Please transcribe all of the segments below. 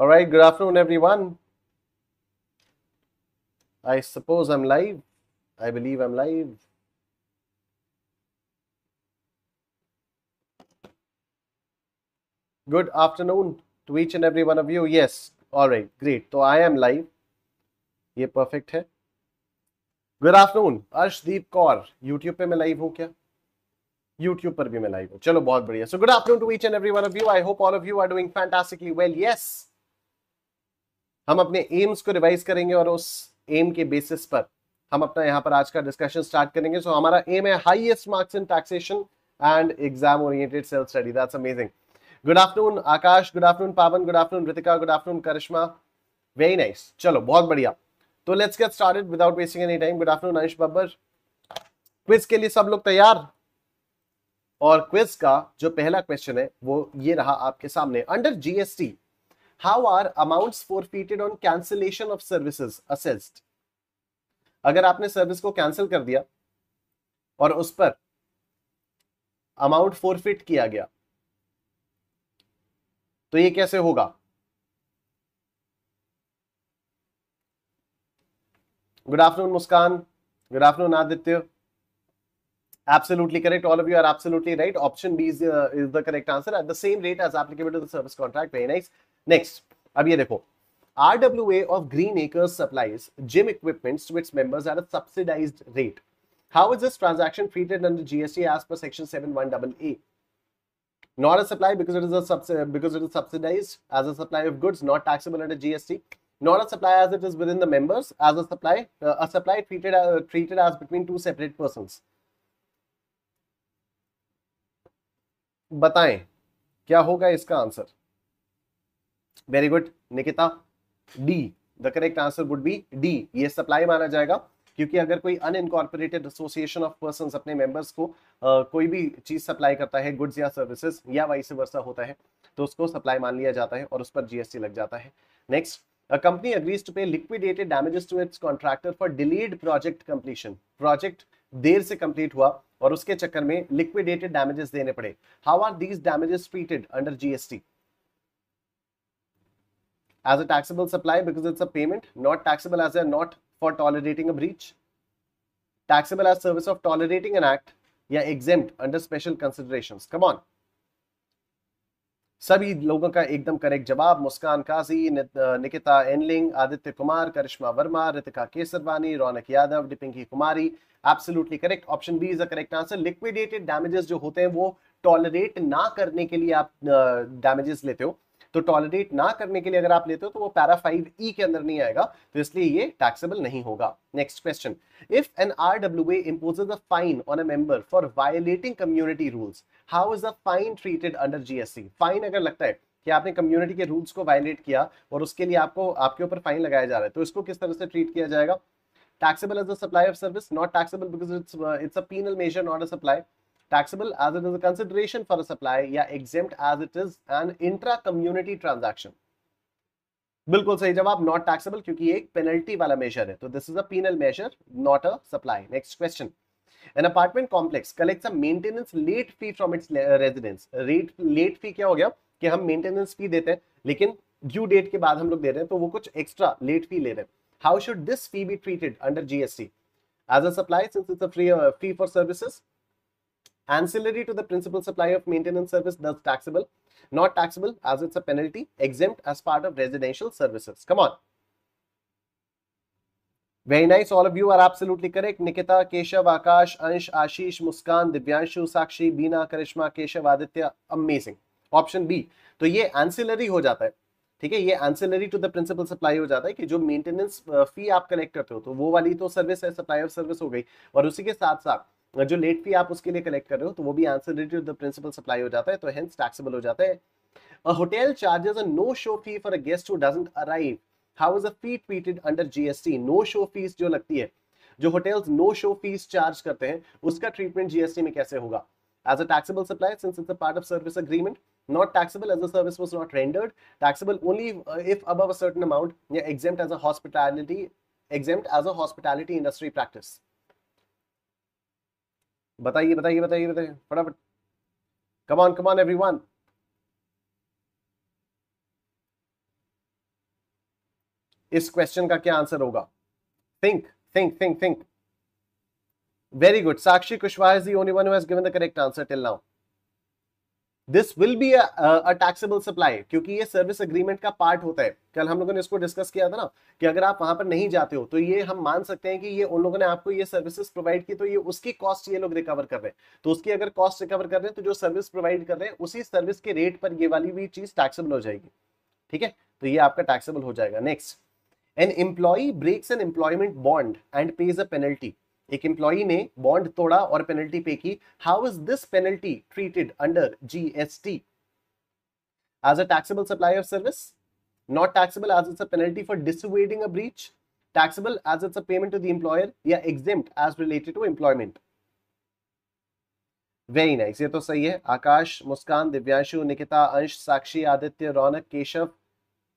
All right, good afternoon, everyone. I suppose I'm live. I believe I'm live. Good afternoon to each and every one of you. Yes, all right, great. तो I am live. ये perfect है. Good afternoon, Arshdeep Kaur. YouTube पे मैं live हूँ क्या? YouTube पर भी मैं live हूँ. चलो बहुत बढ़िया. So good afternoon to each and every one of you. I hope all of you are doing fantastically well. Yes. हम अपने एम्स को रिवाइज करेंगे और उस एम के बेसिस पर हम अपना यहाँ पर आज का डिस्कशन स्टार्ट करेंगे. सो हमारा एम है highest marks in taxation and exam oriented self study. That's amazing. Good afternoon Akash, good afternoon Pawan, good afternoon Ritika, good afternoon Karishma. Very nice. चलो बहुत बढ़िया. तो let's get started without wasting any time. Good afternoon Ansh Babbar. Quiz के लिए सब लोग तैयार? और क्विज का जो पहला क्वेश्चन है वो ये रहा आपके सामने. Under GST how are amounts forfeited on cancellation of services assessed? अगर आपने सर्विस को कैंसिल कर दिया और उस पर अमाउंट फोरफिट किया गया तो ये कैसे होगा? Good afternoon Muskan, good afternoon Aditya. Absolutely correct. All of you are absolutely right. Option B is the correct answer. At the same rate as applicable to the service contract. Very nice. Next. अब ये देखो. RWA of Green Acres supplies gym equipments to its members at a subsidized rate. How is this transaction treated under GST as per Section 71AA? Not a supply because it is subsidized as a supply of goods, not taxable under GST. Not a supply as it is within the members, as a supply treated as between two separate persons. बताएं क्या होगा इसका answer? Very good Nikita. D the correct answer would be D. ये supply माना जाएगा क्योंकि अगर कोई अनइनकॉर्पोरेटेड एसोसिएशन ऑफ पर्संस अपने मेंबर्स को कोई भी चीज सप्लाई करता है, गुड्स या सर्विसेज या वाइस वर्सा होता है, तो उसको सप्लाई मान लिया जाता है और उस पर जीएसटी लग जाता है. Next. A company agrees to pay liquidated damages to its contractor for delayed project completion. Project देर से कंप्लीट हुआ और उसके चक्कर में liquidated damages देने पड़े. How are these damages treated under GST? As a taxable supply because it's a payment, not taxable as a not for tolerating a breach, taxable as service of tolerating an act, या exempt under special considerations. Come on. सभी लोगों का एकदम correct जवाब. Muskan Kazi, Nikita Enling, Aditya Kumar, Karishma Verma, Ritika Kesarwani, Raunak Yadav, Dipinki Kumari. Absolutely correct. Option B is the correct answer. Liquidated damages जो होते हैं वो टॉलरेट ना करने के लिए आप डैमेजेस लेते हो. तो टॉलरेट ना करने के लिए अगर आप लेते हो तो वो पैरा 5E के अंदर नहीं आएगा, तो इसलिए ये टैक्सेबल नहीं होगा. Next question. If an RWA imposes a fine on a member for violating community rules, how is the fine treated under GST? Fine अगर लगता है कि आपने कम्युनिटी के रूल्स को वायलेट किया और उसके लिए आपके ऊपर फाइन लगाया जा रहा है, तो इसको किस तरह से ट्रीट किया जाएगा? Taxable as a supply of service, not taxable because it's a penal measure, not a supply. Taxable as it is a consideration for a supply, या exempt as it is an intra-community transaction. बिल्कुल सही जवाब. Not taxable क्योंकि ये एक penalty वाला measure है, तो this is a penal measure, not a supply. Next question. An apartment complex collects a maintenance late fee from its residents. Late fee क्या हो गया कि हम मेंटेनेंस फी देते हैं लेकिन ड्यू डेट के बाद हम लोग दे रहे हैं, तो वो कुछ एक्स्ट्रा लेट फी ले रहे हैं. How should this fee be treated under GST? As a supply since it's a fee for services. Ancillary to the principal supply of maintenance service, thus taxable. Not taxable as it's a penalty. Exempt as part of residential services. Come on. Very nice. All of you are absolutely correct. Nikita, Keshav, Akash, Ansh, Ashish, Muskan, Divyanshu, Sakshi, Beena, Karishma, Keshav, Aditya. Amazing. Option B. तो ये ancillary हो जाता है. ठीक है, ये ancillary to the principal supply हो जाता है कि जो मेंटेनेंस फी आप कलेक्ट करते हो तो वो वाली तो सर्विस है, सप्लाई ऑफ सर्विस हो गई, और उसी के साथ साथ जो लेट फी आप उसके लिए कलेक्ट कर रहे हो तो वो भी ancillary to the principal supply हो जाता है, तो hence taxable हो जाता है. A hotel charges a no-show fee for a guest who doesn't arrive. How is a fee treated under GST? No-show fees जो लगती है, जो hotels no-show fees charge करते हैं, उसका treatment GST में कैसे होगा? As a taxable supply since it's a part of service agreement. Not taxable as the service was not rendered. Taxable only if above a certain amount. Yeah, exempt as a hospitality industry practice. बताइए बताइए बताइए बताइए फटाफट. Come on everyone. इस question का क्या answer होगा? Think think think think. Very good, Sakshi Kushwaha is the only one who has given the correct answer till now. This will be a taxable supply, क्योंकि ये सर्विस एग्रीमेंट का part होता है। कल हम लोगों ने इसको डिस्कस किया था ना कि अगर आप वहां पर नहीं जाते हो तो ये हम मान सकते हैं कि ये उन लोगों ने आपको ये सर्विसेज प्रोवाइड की, तो ये उसकी कॉस्ट ये लोग रिकवर कर रहे हैं। तो उसकी अगर कॉस्ट रिकवर कर रहे हैं तो जो सर्विस प्रोवाइड कर रहे हैं उसी सर्विस के रेट पर ये वाली भी चीज टैक्सेबल हो जाएगी। ठीक है, तो ये आपका टैक्सेबल हो जाएगा। Next, an employee breaks an employment bond and pays a penalty. एक एम्प्लॉई ने बॉन्ड तोड़ा और पेनल्टी पे की। How is this penalty treated under GST? As a taxable supply of service, not taxable as it's a penalty for dissuading a breach, taxable as it's a payment to the employer, या exempt as related to employment. Very nice, ये तो सही है। आकाश, मुस्कान, दिव्यांशु, निकिता, अंश, साक्षी, आदित्य, रौनक, Keshav,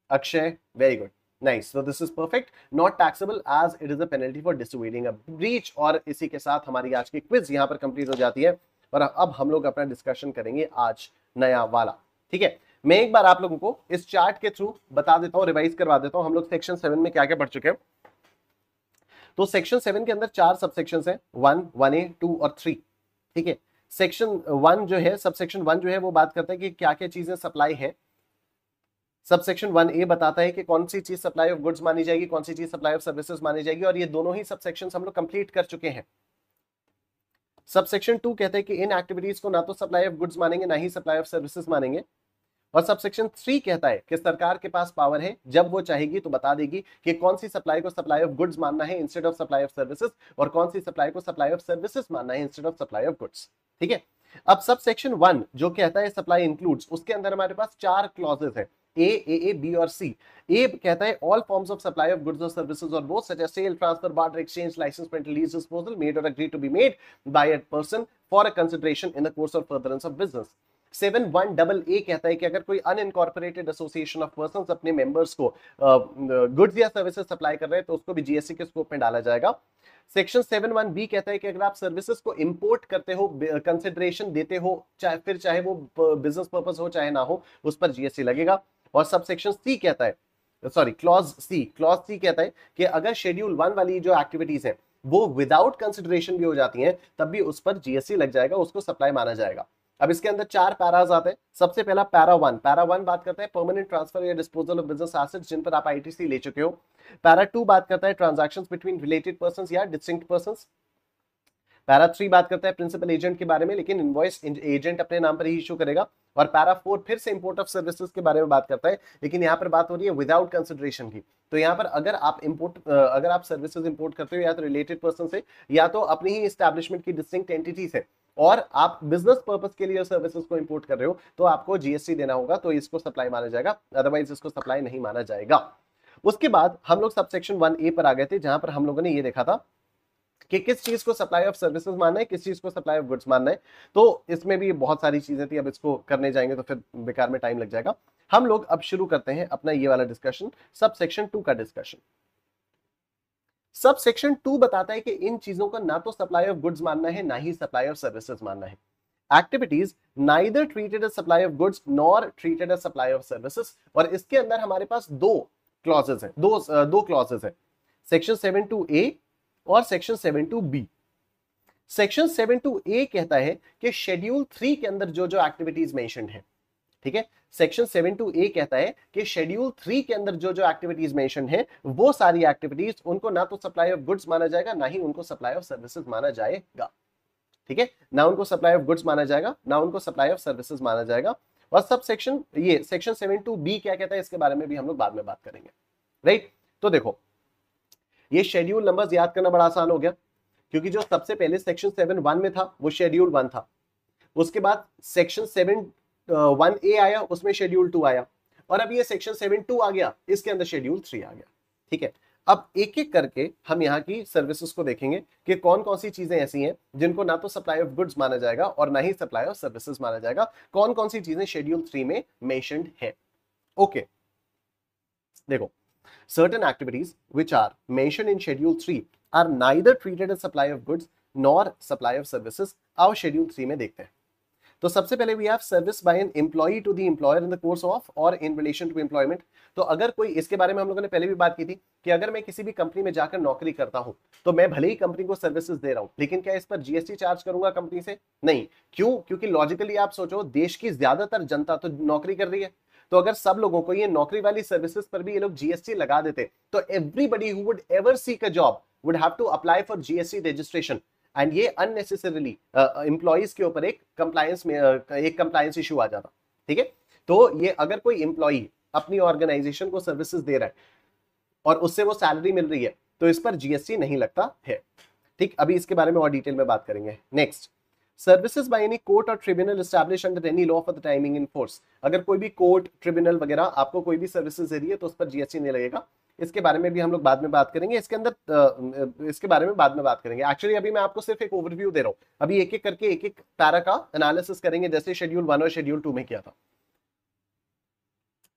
Akshay, very good, nice. So this is perfect. Not taxable as it is a penalty for dissuading a breach. और इसी के साथ हमारी आज की क्विज यहाँ पर कंप्लीट हो जाती है और अब हम लोग अपना डिस्कशन करेंगे आज नया वाला। ठीक है, मैं एक बार आप लोगों को इस चार्ट के थ्रू बता देता हूं, रिवाइज करवा देता हूं हम लोग सेक्शन 7 में क्या क्या पढ़ चुके हैं। तो सेक्शन 7 के अंदर 4 सबसेक्शंस हैं, 1, 1A, 2 और 3। ठीक है, सेक्शन 1 जो है, सबसेक्शन 1 जो है वो बात करता है कि क्या क्या चीजें सप्लाई है। सबसेक्शन 1A बताता है कि कौन सी चीज सप्लाई ऑफ गुड्स मानी जाएगी, कौन सी चीज सप्लाई ऑफ सर्विसेज मानी जाएगी, और ये दोनों ही सबसेक्शंस हम लोग कंप्लीट कर चुके हैं। सबसेक्शन 2 कहते हैं कि इन एक्टिविटीज को ना तो सप्लाई ऑफ गुड्स मानेंगे ना ही सप्लाई ऑफ सर्विसेज मानेंगे। और सबसेक्शन 3 कहता है कि सरकार के पास पावर है, जब वो चाहेगी तो बता देगी कि कौन सी सप्लाई को सप्लाई ऑफ गुड्स मानना है instead of supply of services, और कौन सी सप्लाई को सप्लाई ऑफ सर्विसेज मानना है instead of supply of goods. ठीक है, अब सबसेक्शन 1 जो कहता है सप्लाई इंक्लूड्स, उसके अंदर हमारे पास 4 क्लॉजेस है, ए, बी और सी। ए कहता है all forms of supply of goods और सर्विसेज और both such as sale, transfer, barter, exchange, licence, rental, lease, disposal, made और agree to be made by a person for a consideration in the course of furtherance of business. 7(1)AA कहता है कि अगर कोई unincorporated association of persons अपने members को goods या services supply कर रहे हैं तो उसको भी जीएसटी के स्कोप में डाला जाएगा। सेक्शन 7(1)B कहता है कि अगर आप सर्विसेज को इंपोर्ट करते हो, कंसिडरेशन देते हो, चाहे वो बिजनेस पर्पस हो चाहे ना हो, उस पर जीएसटी लगेगा। और सबसेक्शन सी कहता है, सॉरी क्लॉज सी कहता है कि अगर शेड्यूल 1 वाली जो एक्टिविटीज है वो विदाउट कंसिडरेशन भी हो जाती हैं तब भी उस पर जीएसटी लग जाएगा, उसको सप्लाई माना जाएगा। अब इसके अंदर 4 पैराज आते हैं। सबसे पहला पैरा 1 बात करता है परमानेंट ट्रांसफर या डिस्पोजल ऑफ बिजनेस एसेट्स जिन पर आप आईटीसी ले चुके हो। पैरा 2 बात करता है ट्रांजैक्शंस बिटवीन रिलेटेड पर्संस या डिस्टिंक्ट पर्संस। पैरा 3 बात करता है प्रिंसिपल एजेंट के बारे में, लेकिन इनवॉइस एजेंट अपने नाम पर ही इशू करेगा। और पैरा 4 फिर से इंपोर्ट ऑफ सर्विसेज के बारे में बात करता है, लेकिन यहाँ पर बात हो रही है विदाउट कंसिडरेशन की। तो यहाँ पर अगर आप सर्विसेज इंपोर्ट करते हो या तो रिलेटेड पर्सन से या तो अपनी ही एस्टैब्लिशमेंट की डिस्टिंक्ट एंटिटी से, और आप बिजनेस पर्पस के लिए सर्विसेज को इंपोर्ट कर रहे हो तो आपको जीएसटी देना होगा, तो इसको सप्लाई माना जाएगा, अदरवाइज इसको सप्लाई नहीं माना जाएगा। उसके बाद हम लोग सबसेक्शन 1A पर आ गए थे, जहां पर हम लोगों ने ये देखा था कि किस चीज को सप्लाई ऑफ सर्विसेज मानना है, किस चीज को सप्लाई ऑफ गुड्स मानना है। तो इसमें भी बहुत सारी चीजें थी, अब इसको करने जाएंगे तो फिर बेकार में टाइम लग जाएगा। हम लोग अब शुरू करते हैं अपना ये वाला डिस्कशन, सबसेक्शन 2 का डिस्कशन। सबसेक्शन 2 बताता है कि इन चीजों का ना तो सप्लाई ऑफ गुड्स मानना है ना ही सप्लाई ऑफ सर्विसेज मानना है। Activities neither treated as supply of goods nor treated as supply of services. और इसके अंदर हमारे पास दो क्लॉजेस हैं, दो क्लॉजेस हैं, सेक्शन 7(2)A और सेक्शन 7(2)B। सेक्शन 7(2)A कहता है कि शेड्यूल 3 के अंदर जो जो एक्टिविटीज मेंशन्ड है, ठीक है, सेक्शन 7(2)A कहता है कि शेड्यूल 3 के अंदर जो जो एक्टिविटीज मेंशन है वो सारी एक्टिविटीज उनको ना तो सप्लाई ऑफ गुड्स माना जाएगा ना ही उनको सप्लाई ऑफ सर्विसेज माना जाएगा। ठीक है, ना उनको सप्लाई ऑफ गुड्स माना जाएगा ना उनको सप्लाई ऑफ सर्विसेज माना जाएगा। और सब सेक्शन ये सेक्शन 7(2)B क्या कहता है इसके बारे में भी हम लोग बाद में बात करेंगे, राइट। तो देखो ये शेड्यूल नंबर्स याद करना बड़ा आसान हो गया, क्योंकि जो सबसे पहले सेक्शन 7(1) में था वो शेड्यूल 1 था, उसके बाद सेक्शन 7(1)A आया, उसमें शेड्यूल 2 आया, और अब ये सेक्शन 7(2) आ गया, इसके अंदर शेड्यूल 3 आ गया। ठीक है, अब एक एक करके हम यहाँ की सर्विसेज को देखेंगे कि कौन कौन सी चीजें ऐसी हैं जिनको ना तो सप्लाई ऑफ गुड्स माना जाएगा और ना ही सप्लाई ऑफ सर्विसेज माना जाएगा, कौन कौन सी चीजें शेड्यूल 3 में मेंशन्ड है। ओके, देखो, certain activities which are mentioned in schedule 3 are neither treated as supply of goods nor supply of services। आओ शेड्यूल 3 में देखते हैं। तो सबसे पहले we have service by an employee to the employer in the course of और in relation to employment. तो अगर कोई, इसके बारे में हम लोगों ने पहले भी बात की थी कि अगर मैं किसी भी कंपनी में जाकर नौकरी करता हूं तो मैं भले ही कंपनी को सर्विसेज दे रहा हूं, लेकिन क्या इस पर जीएसटी चार्ज करूंगा कंपनी से? नहीं। क्यों? क्योंकि लॉजिकली आप सोचो, देश की ज्यादातर जनता तो नौकरी कर रही है, तो अगर सब लोगों को ये नौकरी वाली सर्विसेज पर भी ये लोग जीएसटी लगा देते तो everybody who would ever seek a job would have to apply for GST registration, and ये अननेसेसरीली एम्प्लॉइज के ऊपर एक कंप्लायंस इशू आ जाता। ठीक है, तो ये अगर कोई एम्प्लॉई अपनी ऑर्गेनाइजेशन को सर्विसेज दे रहा है और उससे वो सैलरी मिल रही है तो इस पर जीएसटी नहीं लगता है। ठीक, अभी इसके बारे में और डिटेल में बात करेंगे। Next, services by any court और tribunal establish under any law for the time being in force. अगर कोई भी कोर्ट, ट्रिब्यूनल वगैरह आपको कोई भी सर्विसेज दे रही है तो उस पर जीएसटी नहीं लगेगा। इसके बारे में भी हम लोग बाद में बात करेंगे, इसके अंदर इसके बारे में बाद में बात करेंगे। एक्चुअली अभी मैं आपको सिर्फ एक ओवरव्यू दे रहा हूं, अभी एक एक करके एक एक पैरा का एनालिसिस करेंगे जैसे शेड्यूल 1 और शेड्यूल 2 में किया था।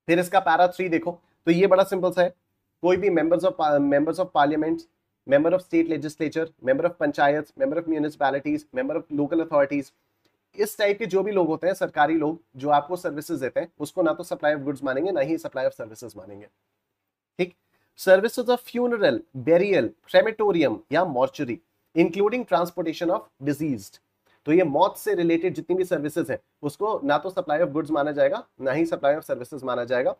फिर इसका पैरा 3 देखो, तो ये बड़ा सिंपल सा है। कोई भी members of parliament, member of state legislature, member of panchayat, member of municipalities, member of local authorities, इस टाइप के जो भी लोग होते हैं, सरकारी लोग जो आपको सर्विसेज देते हैं, उसको ना तो सप्लाई ऑफ गुड्स मानेंगे ना ही सप्लाई ऑफ सर्विसेज मानेंगे। ठीक, services of funeral, burial, crematorium या mortuary including transportation of deceased, तो ये मौत से रिलेटेड जितनी भी सर्विसेज हैं उसको ना तो सप्लाई ऑफ गुड्स माना जाएगा ना ही सप्लाई ऑफ सर्विसेज माना जाएगा।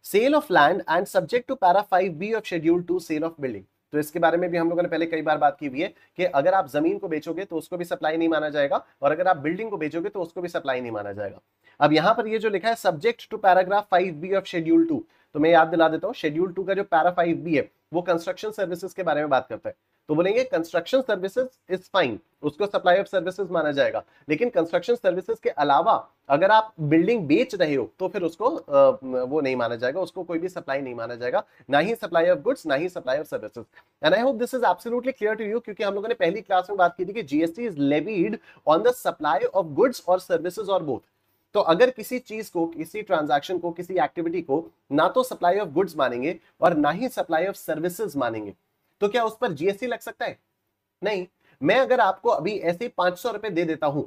Sale of land and subject to para 5B of schedule 2 sale of building, तो इसके बारे में भी हम लोगों ने पहले कई बार बात की हुई है कि अगर आप जमीन को बेचोगे तो उसको भी सप्लाई नहीं माना जाएगा, और अगर आप बिल्डिंग को बेचोगे तो उसको भी सप्लाई नहीं माना जाएगा। अब यहां पर ये जो लिखा है subject to paragraph 5B of schedule 2, तो मैं याद दिला देता हूं, शेड्यूल 2 का जो पैरा 5B है वो कंस्ट्रक्शन सर्विसेज के बारे में बात करता है। तो बोलेंगे कंस्ट्रक्शन सर्विसेज इज फाइन, उसको सप्लाई ऑफ सर्विसेज माना जाएगा, लेकिन कंस्ट्रक्शन सर्विसेज के अलावा अगर आप बिल्डिंग बेच रहे हो तो फिर उसको वो नहीं माना जाएगा, उसको कोई भी सप्लाई नहीं माना जाएगा, ना ही सप्लाई ऑफ गुड्स ना ही supply of services. And I hope this is absolutely clear to you, क्योंकि हम लोगों ने पहली क्लास में बात की थी कि GST is levied on the supply of goods और सर्विसेज और बोथ। तो अगर किसी चीज को, किसी ट्रांजैक्शन को, किसी एक्टिविटी को ना तो सप्लाई ऑफ गुड्स मानेंगे और ना ही सप्लाई ऑफ सर्विसेज मानेंगे तो क्या उस पर जीएसटी लग सकता है? नहीं। मैं अगर आपको अभी ऐसे 500 रुपए दे देता हूं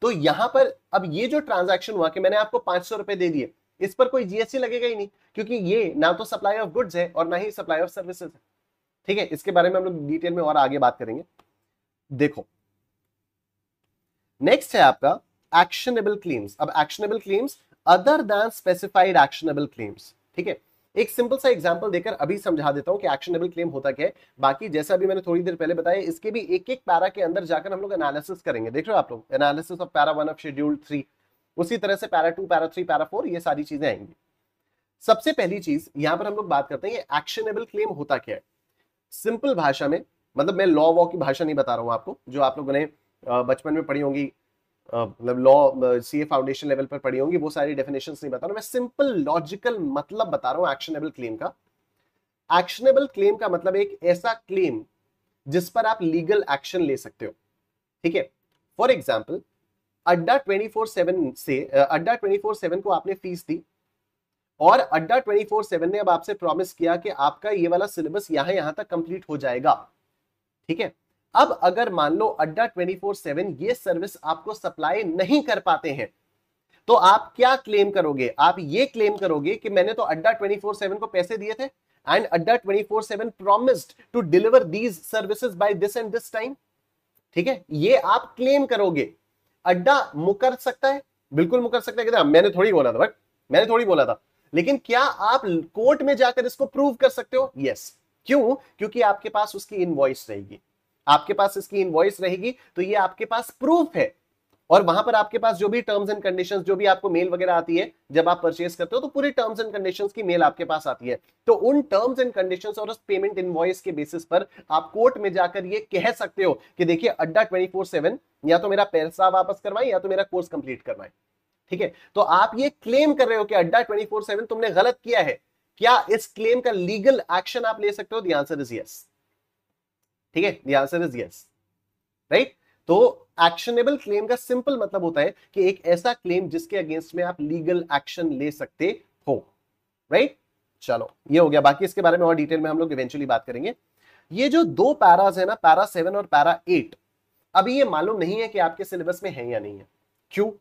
तो यहां पर अब ये जो ट्रांजैक्शन हुआ कि मैंने आपको 500 रुपए दे दिए, इस पर कोई जीएसटी लगेगा ही नहीं, क्योंकि ये ना तो सप्लाई ऑफ गुड्स है और ना ही सप्लाई ऑफ सर्विसेज है। ठीक है, इसके बारे में हम लोग डिटेल में और आगे बात करेंगे। देखो, नेक्स्ट है आपका एक्शनेबल क्लेम्स। अब actionable claims other than specified actionable claims. ठीक है, एक सिंपल सा एग्जांपल देकर अभी समझा देता हूं कि एक्शनेबल क्लेम होता क्या है। बाकी जैसा अभी मैंने थोड़ी देर पहले बताया, इसके भी एक एक पैरा के अंदर जाकर हम लोग एनालिसिस करेंगे। देख रहे हो आप लोग, analysis of para 1 of schedule 3, उसी तरह से पैरा 2, पैरा 3, पैरा 4, ये सारी चीजें आएंगी। सबसे पहली चीज यहां पर हम लोग बात करते हैं एक्शनेबल क्लेम होता क्या है। सिंपल भाषा में, मतलब मैं लॉ की भाषा नहीं बता रहा हूं आपको, जो आप लोगों ने बचपन में पढ़ी होंगी, मतलब लॉ सीए फाउंडेशन लेवल पर पढ़ी होंगी, वो सारी डेफिनेशंस नहीं बता रहा हूं मैं, सिंपल लॉजिकल मतलब बता रहा हूं एक्शनेबल क्लेम का। एक्शनेबल क्लेम का मतलब एक ऐसा क्लेम जिस पर आप लीगल एक्शन ले सकते हो। ठीक है, फॉर एग्जाम्पल अड्डा 24/7 से अड्डा 24/7 को आपने फीस दी और अड्डा 24/7 ने अब आपसे प्रॉमिस किया कि आपका ये वाला सिलेबस यहां तक कंप्लीट हो जाएगा। ठीक है, अब अगर मान लो अड्डा 24/7 ये सर्विस आपको सप्लाई नहीं कर पाते हैं तो आप क्या क्लेम करोगे? आप ये क्लेम करोगे कि मैंने तो अड्डा 24/7 को पैसे दिए थे एंड अड्डा 24/7 promised to deliver these services by this and this time. ठीक है, ये आप क्लेम करोगे। अड्डा मुकर सकता है, बिल्कुल मुकर सकता है कि मैंने थोड़ी बोला था, बट मैंने थोड़ी बोला था, लेकिन क्या आप कोर्ट में जाकर इसको प्रूव कर सकते हो? यस। क्यों? क्योंकि आपके पास उसकी इनवॉइस रहेगी, आपके पास इसकी इनवॉइस रहेगी, तो ये आपके पास प्रूफ है। और वहां पर आपके पास जो भी टर्म्स एंड कंडीशंस, जो भी आपको मेल वगैरह आती है जब आप परचेस करते हो, तो पूरी टर्म्स एंड कंडीशंस की मेल आपके पास आती है। तो उन टर्म्स एंड कंडीशंस और उस पेमेंट इनवॉइस के बेसिस पर आप कोर्ट में जाकर ये कह सकते हो कि देखिए अड्डा 24/7 या तो मेरा पैसा वापस करवाए या तो मेरा कोर्स कंप्लीट करवाए। ठीक है, तो आप ये क्लेम कर रहे हो कि अड्डा 24/7 तुमने गलत किया है। क्या इस क्लेम का लीगल एक्शन आप ले सकते हो? The answer is yes. ठीक है, the answer is yes, right. तो एक्शनेबल क्लेम का सिंपल मतलब होता है कि एक ऐसा क्लेम जिसके अगेंस्ट में आप लीगल एक्शन ले सकते हो, राइट। चलो, ये हो गया। बाकी इसके बारे में और डिटेल में हम लोग इवेंचुअली बात करेंगे। ये जो दो पैराज है ना, पैरा 7 और पैरा 8, अभी ये मालूम नहीं है कि आपके सिलेबस में है या नहीं है। क्यों?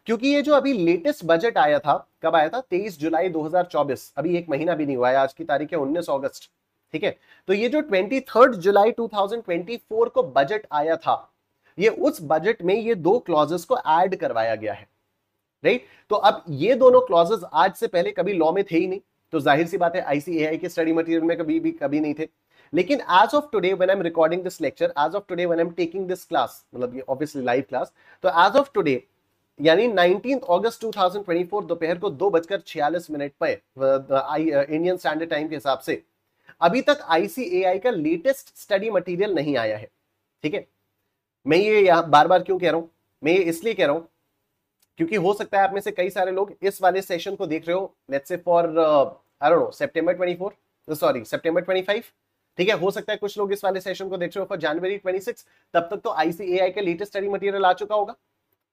क्योंकि ये जो अभी लेटेस्ट बजट आया था, कब आया था? 23 जुलाई 2024, अभी एक महीना भी नहीं हुआ है, आज की तारीख है 19 अगस्त। ठीक है, तो ये जो 23 जुलाई 2024 को बजट आया था, ये उस बजट में ये दो क्लॉजेस को ऐड करवाया गया है, राइट? तो अब ये दोनों क्लॉजेस आज से पहले कभी लॉ में थे ही नहीं, तो जाहिर सी बात है आईसीएआई के स्टडी मटेरियल में कभी नहीं थे। लेकिन as of today when I am recording this lecture, as of today when I am taking this class, मतलब ये ऑब्वियसली लाइव क्लास, तो एज ऑफ टुडे यानी 19 अगस्त 2024 दोपहर को 2:46 पे इंडियन स्टैंडर्ड टाइम के हिसाब से अभी तक आईसीएआई का लेटेस्ट स्टडी मटेरियल नहीं आया है। ठीक है, मैं ये यहां बार बार क्यों कह रहा हूं? मैं ये इसलिए कह रहा हूं क्योंकि हो सकता है आप में से कई सारे लोग इस वाले सेशन को देख रहे हो, let's say for I don't know September 24, sorry September 25। ठीक है, हो सकता है कुछ लोग इस वाले सेशन को देख रहे हो फॉर जनवरी 26, तब तक तो आईसीएआई का लेटेस्ट स्टडी मटेरियल आ चुका होगा,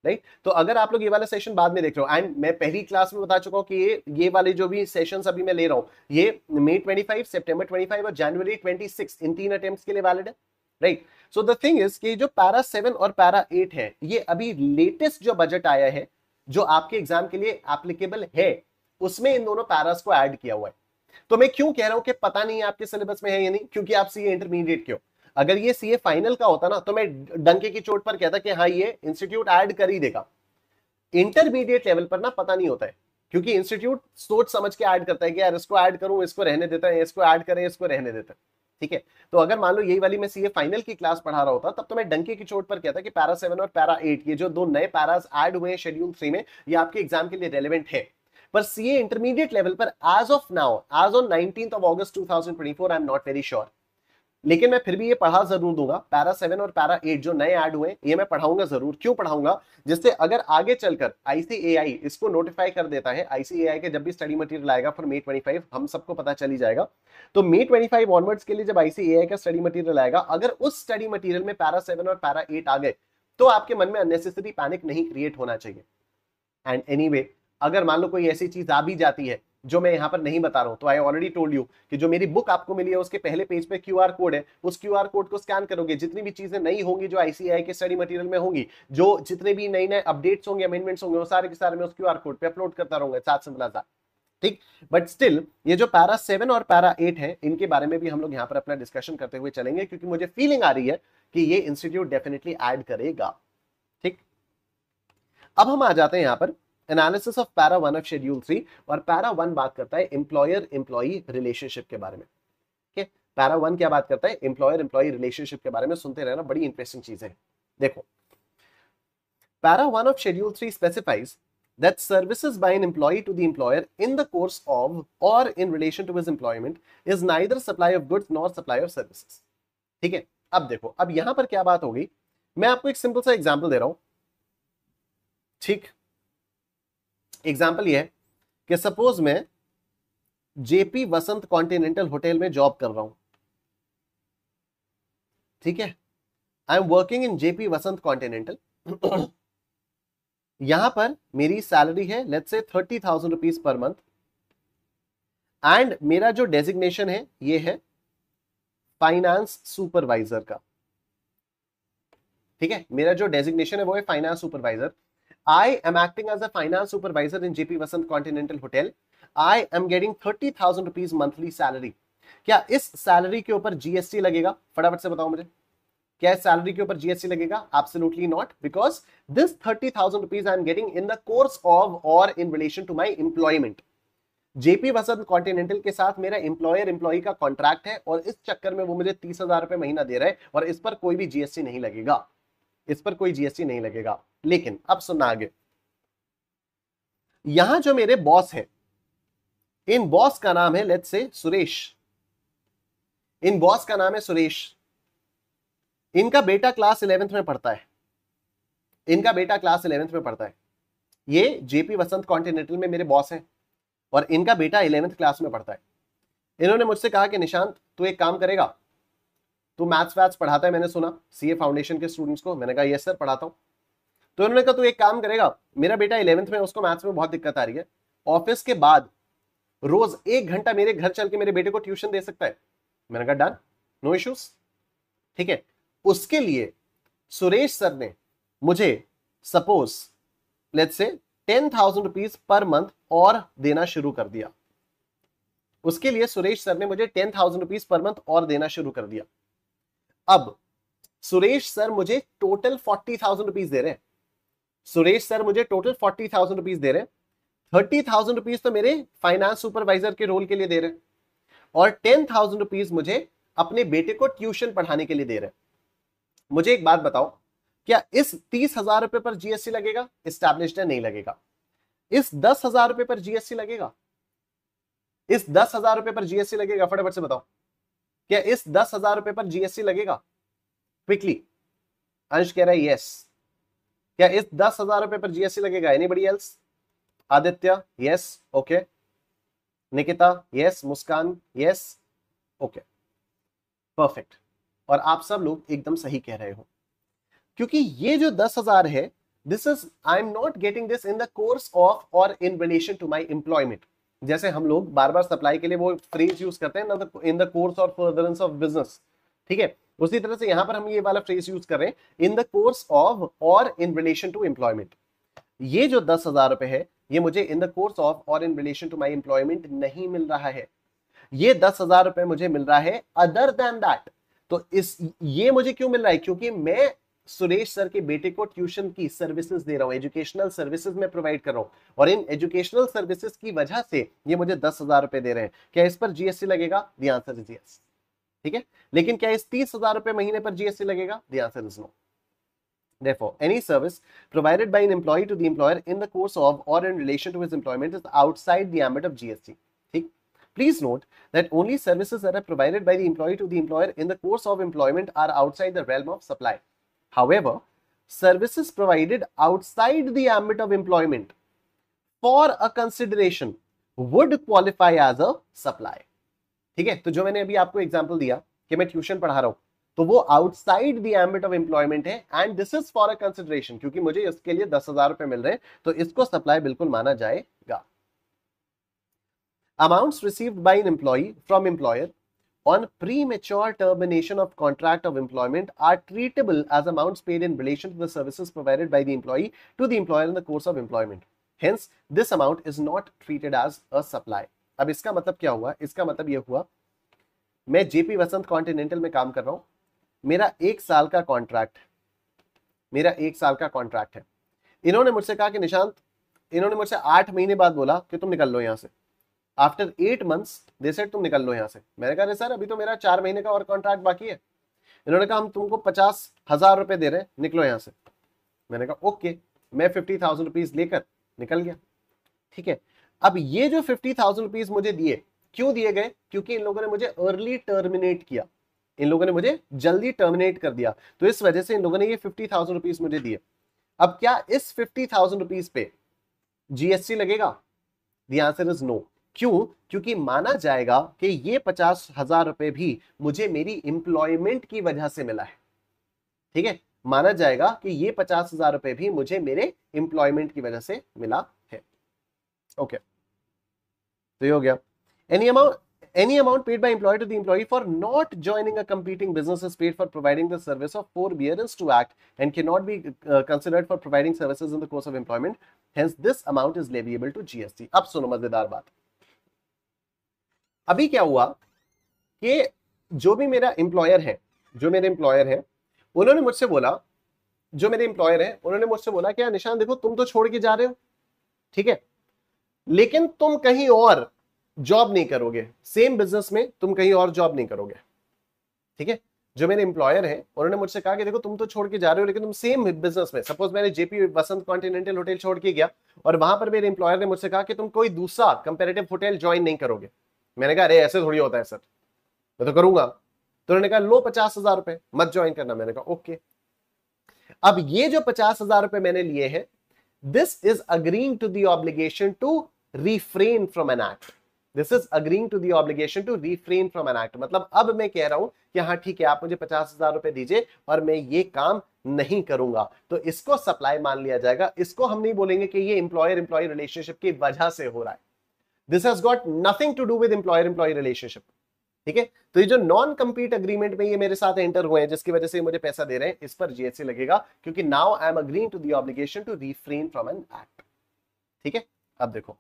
राइट? तो अगर आप लोग ये वाला सेशन बाद में देख रहे हो, एंड मैं पहली क्लास में बता चुका हूं कि ये वाले जो भी सेशंस अभी मैं ले रहा हूं, ये मई 25, सितंबर 25 और जनवरी 26 इन 3 अटेम्प्ट्स के लिए वैलिड है, right? So the thing is कि जो पैरा 7 और पैरा 8 है, ये अभी लेटेस्ट जो बजट आया है जो आपके एग्जाम के लिए एप्लीकेबल है, उसमें इन दोनों पैरास को ऐड किया हुआ है। तो मैं क्यों कह रहा हूं कि पता नहीं आपके सिलेबस में है या नहीं? क्योंकि आप सीए इंटरमीडिएट के हो। अगर ये सीए फाइनल का होता ना, तो मैं डंके की चोट पर कहता कि हाँ ये इंस्टीट्यूट ऐड कर ही देगा। इंटरमीडिएट लेवल पर ना पता नहीं होता है, क्योंकि इंस्टीट्यूट सोच समझ के ऐड करता है कि यार इसको ऐड करूं, इसको रहने देता है, इसको ऐड करें, इसको रहने देता है। ठीक है, तो अगर मान लो यही वाली मैं सीए फाइनल की क्लास पढ़ा रहा होता, तब तो मैं डंके की चोट पर कहता कि पैरा 7 और पैरा 8 ये जो दो नए पैरास ऐड हुए हैं शेड्यूल 3 में, ये आपके एग्जाम के लिए रेलेवेंट है। पर सीए इंटरमीडिएट लेवल पर as of now, as on 19 अगस्त 2024, I am not very sure, लेकिन मैं फिर भी ये पढ़ा जरूर दूंगा। पैरा 7 और पैरा 8 जो नए ऐड हुए ये मैं पढ़ाऊंगा जरूर। क्यों पढ़ाऊंगा? जिससे अगर आगे चलकर आईसीएआई इसको नोटिफाई कर देता है, आईसीएआई के जब भी स्टडी मटेरियल आएगा फॉर मई 25, हम सबको पता चली जाएगा, तो मई 25 ऑनवर्ड्स के लिए जब आईसीएआई का स्टडी मटेरियल आएगा, अगर उस स्टडी मटेरियल में पैरा 7 और पैरा 8 आ गए, तो आपके मन में अननेसेसरी पैनिक नहीं क्रिएट होना चाहिए। एंड एनीवे, अगर मान लो कोई ऐसी चीज आ भी जाती है जो मैं यहां पर नहीं बता रहा हूं, तो आई ऑलरेडी टोल्ड यू कि जो मेरी बुक आपको मिली है उसके पहले पेज पे क्यूआर कोड है, उस क्यूआर कोड को स्कैन करोगे, जितनी भी चीजें नई होंगी जो आईसीएआई के स्टडी मटेरियल में होंगी, जो जितने भी नए नए अपडेट्स होंगे, अमेंडमेंट्स होंगे, वो सारे के सारे मैं उस क्यूआर कोड पे अपलोड करता रहूंगा, साथ सिंपल। ठीक, बट स्टिल ये जो पैरा 7 और पैरा 8 है, इनके बारे में भी हम लोग यहां पर अपना डिस्कशन करते हुए चलेंगे, क्योंकि मुझे फीलिंग आ रही है कि ये इंस्टीट्यूट डेफिनेटली ऐड करेगा। ठीक, अब हम आ जाते हैं यहां पर analysis of para 1 of schedule 3, और पैरा 1 बात करता है एम्प्लॉयर एम्प्लॉई रिलेशनशिप के बारे में। ठीक, पैरा 1 क्या बात करता है? एम्प्लॉयर एम्प्लॉई रिलेशनशिप के बारे में। सुनते रहना, बड़ी इंटरेस्टिंग चीज है। देखो, para 1 of schedule 3 specifies that services by an employee to the employer in the course of or in relation to his employment is neither supply of goods nor supply of services। ठीक है, अब देखो, अब यहां पर क्या बात होगी, मैं आपको एक सिंपल सा एग्जांपल दे रहा हूं। ठीक, एग्जाम्पल ये है कि सपोज मैं जेपी वसंत कॉन्टिनेंटल होटल में जॉब कर रहा हूं। ठीक है, I am working in JP Vasant continental. यहां पर मेरी सैलरी है let's say 30,000 rupees per month, and मेरा जो डेजिग्नेशन है ये है फाइनेंस सुपरवाइजर का। ठीक है, मेरा जो डेजिग्नेशन है वो है finance supervisor. I am acting as a finance supervisor in JP Vasant Continental Hotel. I am getting 30,000 rupees monthly salary. क्या इस सैलरी के ऊपर जीएसटी लगेगा? फटाफट से बताओ मुझे, क्या इस सैलरी के ऊपर जीएसटी लगेगा? Absolutely not, because this 30,000 rupees I am getting in the course of or in relation to my employment. JP Vasant continental के साथ मेरा एम्प्लॉयर एम्प्लॉई का कॉन्ट्रैक्ट है, और इस चक्कर में वो मुझे 30,000 रुपए महीना दे रहा है, और इस पर कोई भी जीएसटी नहीं लगेगा, इस पर कोई जीएसटी नहीं लगेगा। लेकिन अब सुनना आगे, यहां जो मेरे बॉस हैं, इन बॉस का नाम है let's say Suresh. In boss का नाम है सुरेश। इनका बेटा क्लास 11th में पढ़ता है। इनका बेटा क्लास 11th में पढ़ता है। ये जेपी वसंत कॉन्टिनेंटल में मेरे बॉस हैं, और इनका बेटा 11th क्लास में पढ़ता है। इन्होंने मुझसे कहा कि निशांत तू एक काम करेगा, तू मैथ्स वैथ्स पढ़ाता है, मैंने सुना सीए फाउंडेशन के स्टूडेंट्स को। मैंने कहा यस सर पढ़ाता हूं। तो उन्होंने कहा तू एक काम करेगा, मेरा बेटा 11th में, उसको मैथ्स में बहुत दिक्कत आ रही है, ऑफिस के बाद रोज 1 घंटा मेरे घर चल के मेरे बेटे को ट्यूशन दे सकता है? मैंने कहा डन, नो इश्यूज। ठीक है, उसके लिए सुरेश सर ने मुझे suppose let's say 10,000 rupees per month और देना शुरू कर दिया। उसके लिए सुरेश सर ने मुझे 10,000 रुपीज पर मंथ और देना शुरू कर दिया। अब सुरेश सर मुझे टोटल 40,000 रुपीज दे रहे हैं। सुरेश सर मुझे टोटल 40,000 रुपीज दे रहे हैं। 30,000 रुपीज तो मेरे फाइनेंस सुपरवाइजर के रोल के लिए दे रहे हैं और 10,000 रुपीज मुझे अपने बेटे को ट्यूशन पढ़ाने के लिए दे रहे हैं। मुझे एक बात बताओ, क्या इस 30,000 रुपए पर जीएसटी लगेगा? एस्टैब्लिश्ड है, नहीं लगेगा। इस 10,000 रुपए पर जीएसटी लगेगा? इस 10,000 रुपए पर जीएसटी लगेगा? फटाफट से बताओ, क्या इस 10,000 रुपए पर जीएसटी लगेगा? क्विकली। अंश कह रहा है यस। क्या इस 10,000 रुपए पर जीएसटी लगेगा? Anybody else? Aditya yes, okay. Nikita yes, Muskan yes, okay, perfect. और आप सब लोग एकदम सही कह रहे हो, क्योंकि ये जो 10,000 है, this is I am not getting this in the course of और in relation to my employment. जैसे हम लोग बार बार सप्लाई के लिए वो फ्रेज यूज करते हैं ना, इन द कोर्स और फर्दरेंस ऑफ बिजनेस, ठीक है, उसी तरह से यहां पर हम ये वाला फ्रेज यूज कर रहे हैं, इन द कोर्स ऑफ और इन रिलेशन टू एम्प्लॉयमेंट। ये जो 10,000 रुपए है, ये मुझे इन द कोर्स ऑफ और in relation to my employment नहीं मिल रहा है। ये 10,000 रुपए मुझे मिल रहा है अदर देन दैट। तो ये मुझे क्यों मिल रहा है? क्योंकि मैं सुरेश सर के बेटे को ट्यूशन की सर्विसेज दे रहा हूं, एजुकेशनल सर्विसेज में प्रोवाइड कर रहा हूं, और इन एजुकेशनल सर्विसेज की वजह से ये मुझे 10,000 रुपए दे रहे हैं। क्या इस पर जीएसटी लगेगा? द आंसर इज यस, ठीक है। लेकिन क्या इस 30,000 रुपए महीने पर जीएसटी लगेगा? The answer is no. Therefore, any service provided by an employee to the employer in the course of or in relation to his employment is outside the ambit of GST. ठीक? Please note that only services that are provided by the employee to the employer in the course of employment are outside the realm of supply. However, services provided outside the ambit of employment for a consideration would qualify as a supply. ठीक है, तो जो मैंने अभी आपको example दिया कि मैं ट्यूशन पढ़ा रहा हूं, तो वो outside the ambit of employment है, and this is for a consideration, क्योंकि मुझे इसके लिए 10,000 रुपए मिल रहे हैं, तो इसको सप्लाई बिल्कुल माना जाएगा। Amounts received by an employee from employer on premature termination of contract of employment are treatable as amounts paid in relation to the services provided by the employee to the employer in the course of employment. Hence, this amount is not treated as a supply. अब इसका मतलब क्या हुआ? इसका मतलब यह हुआ, मैं जेपी वसंत कॉन्टिनेंटल में काम कर रहा हूं, मेरा 1 साल का कॉन्ट्रैक्ट, मेरा 1 साल का कॉन्ट्रैक्ट है। इन्होंने मुझसे कहा कि निशांत, इन्होंने मुझसे 8 महीने बाद बोला कि तुम निकल लो यहां से। आफ्टर 8 months दे सेड तुम निकल लो यहां से। मैंने कहा सर अभी तो मेरा 4 महीने का और कॉन्ट्रैक्ट बाकी है। इन्होंने कहा हम तुमको 50,000 रुपए दे रहे हैं, निकलो यहां से। मैंने कहा ओके, मैं 50,000 रुपीज लेकर निकल गया, ठीक है। अब ये जो 50,000 रुपीज मुझे दिए, क्यों दिए गए? क्योंकि इन लोगों ने मुझे अर्ली टर्मिनेट किया, इन लोगों ने मुझे जल्दी टर्मिनेट कर दिया, तो इस वजह से इन लोगों ने ये 50,000 रुपीज मुझे दिए। अब क्या इस 50,000 रुपीज पे जीएसटी लगेगा? The answer is no. क्यों? क्योंकि माना जाएगा कि ये 50,000 रुपए भी मुझे मेरी एम्प्लॉयमेंट की वजह से मिला है, ठीक है। माना जाएगा कि ये 50,000 रुपए भी मुझे मेरे एम्प्लॉयमेंट की वजह से मिला है। ओके, तो ये हो गया। Any amount paid by employer to the employee for not joining a competing business is paid for providing the service of forbearance to act and cannot be considered for providing services in the course of employment. Hence, this amount is leviable to GST. अब सुनो मजेदार बात। अभी क्या हुआ कि जो भी मेरा एम्प्लॉयर है, जो मेरे एम्प्लॉयर है, उन्होंने मुझसे बोला, जो मेरे एम्प्लॉयर है उन्होंने मुझसे बोला कि निशान देखो तुम तो छोड़ के जा रहे हो, ठीक है, लेकिन तुम कहीं और जॉब नहीं करोगे, सेम बिजनेस में तुम कहीं और जॉब नहीं करोगे, ठीक है। जो मेरे एम्प्लॉयर है उन्होंने मुझसे कहा कि देखो तुम तो छोड़ के जा रहे हो, लेकिन तुम सेम बिजनेस में, सपोज मैंने जेपी वसंत कॉन्टिनेंटल होटल छोड़ के गया और वहां पर मेरे एम्प्लॉयर ने मुझसे कहा कि तुम कोई दूसरा कंपैरेटिव होटल ज्वाइन नहीं करोगे। मैंने कहा अरे ऐसे थोड़ी होता है सर, मैं तो करूंगा। तो उन्होंने कहा लो 50,000 रुपए, मत ज्वाइन करना। मैंने कहा ओके। अब ये जो 50,000 रुपए मैंने लिए हैं, this is agreeing to the obligation to refrain from an act. This is agreeing to the obligation to refrain from an act. मतलब अब मैं कह रहा हूं कि हाँ ठीक है, आप मुझे 50,000 रुपए दीजिए और मैं ये काम नहीं करूंगा, तो इसको सप्लाई मान लिया जाएगा। इसको हम नहीं बोलेंगे कि ये एम्प्लॉयर एम्प्लॉय रिलेशनशिप की वजह से हो रहा है। This has got nothing to do with employer-employee relationship. ठीक है, तो ये जो नॉन कंपीट अग्रीमेंट में ये मेरे साथ एंटर हुए हैं जिसकी वजह से मुझे पैसा दे रहे हैं, इस पर जीएसटी लगेगा, क्योंकि now I am agreeing to the obligation to refrain from an act. ठीक है, अब देखो,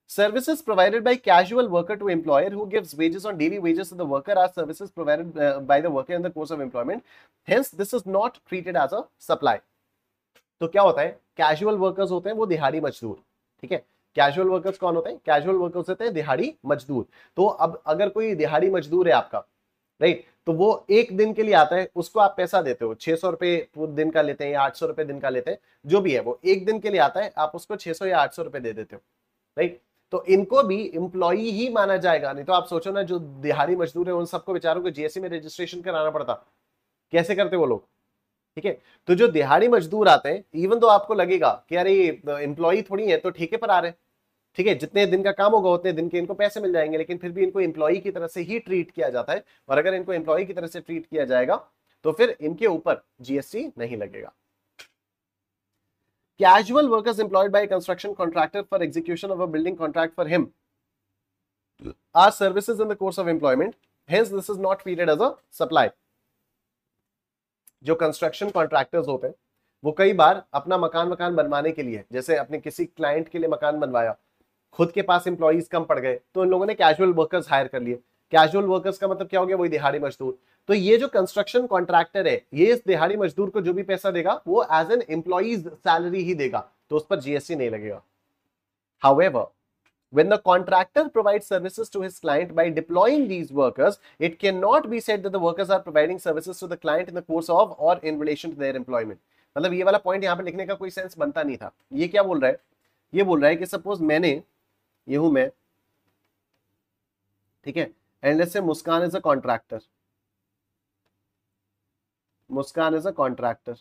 services provided by casual worker to employer who gives wages on daily wages to the worker are services provided by the worker in the course of employment, hence this is not treated as a supply। तो क्या होता है, casual workers होते हैं वो दिहाड़ी मजदूर। ठीक है, कैजुअल वर्कर्स कौन होते हैं, कैजुअल वर्कर्स होते हैं दिहाड़ी मजदूर। तो अब अगर कोई दिहाड़ी मजदूर है आपका, राइट, तो वो एक दिन के लिए आता है, उसको आप पैसा देते हो, 600 रुपए दिन का लेते हैं या 800 रुपए दिन का लेते हैं, जो भी है, वो एक दिन के लिए आता है, आप उसको 600 या 800 रुपए दे देते हो, राइट। तो इनको भी एम्प्लॉई ही माना जाएगा। नहीं तो आप सोचो ना, जो दिहाड़ी मजदूर है उन सबको बेचारों को जीएसटी में रजिस्ट्रेशन कराना पड़ता, कैसे करते वो लोग। ठीक है, तो जो दिहाड़ी मजदूर आते हैं, इवन तो आपको लगेगा कि अरे एम्प्लॉई थोड़ी है, तो ठेके पर आ रहे हैं, ठीक है, जितने दिन का काम होगा उतने दिन के इनको पैसे मिल जाएंगे, लेकिन फिर भी इनको एम्प्लॉई की तरह से ही ट्रीट किया जाता है। और अगर इनको एम्प्लॉई की तरह से ट्रीट किया जाएगा तो फिर इनके ऊपर जीएसटी नहीं लगेगा। Casual workers employed by a construction contractor for execution of a building contract for him are services in the course of employment, hence this is not treated as a supply। जो construction contractors होते हैं वो कई बार अपना मकान बनवाने के लिए, जैसे अपने किसी क्लाइंट के लिए मकान बनवाया, खुद के पास एम्प्लॉइज कम पड़ गए, तो इन लोगों ने कैजुअल वर्कर्स हायर कर लिए। कैजुअल वर्कर्स का मतलब क्या हो गया, वही दिहाड़ी मजदूर। तो ये जो कंस्ट्रक्शन कॉन्ट्रैक्टर है, ये इस दिहाड़ी मजदूर को जो भी पैसा देगा वो एज एन एम्प्लॉइज सैलरी ही देगा, तो उस पर जीएसटी नहीं लगेगा। However, when the contractor provides services to his client by deploying these workers, it cannot be said that the workers are providing services to the client in the course of or in relation to their employment। मतलब ये वाला point यहाँ पे लिखने का कोई sense बनता नहीं था। ये क्या बोल रहा है, ये बोल रहा है कि सपोज मैंने, ये हूं मैं, ठीक है, and let's say Muskan is a contractor, Muskan is a contractor,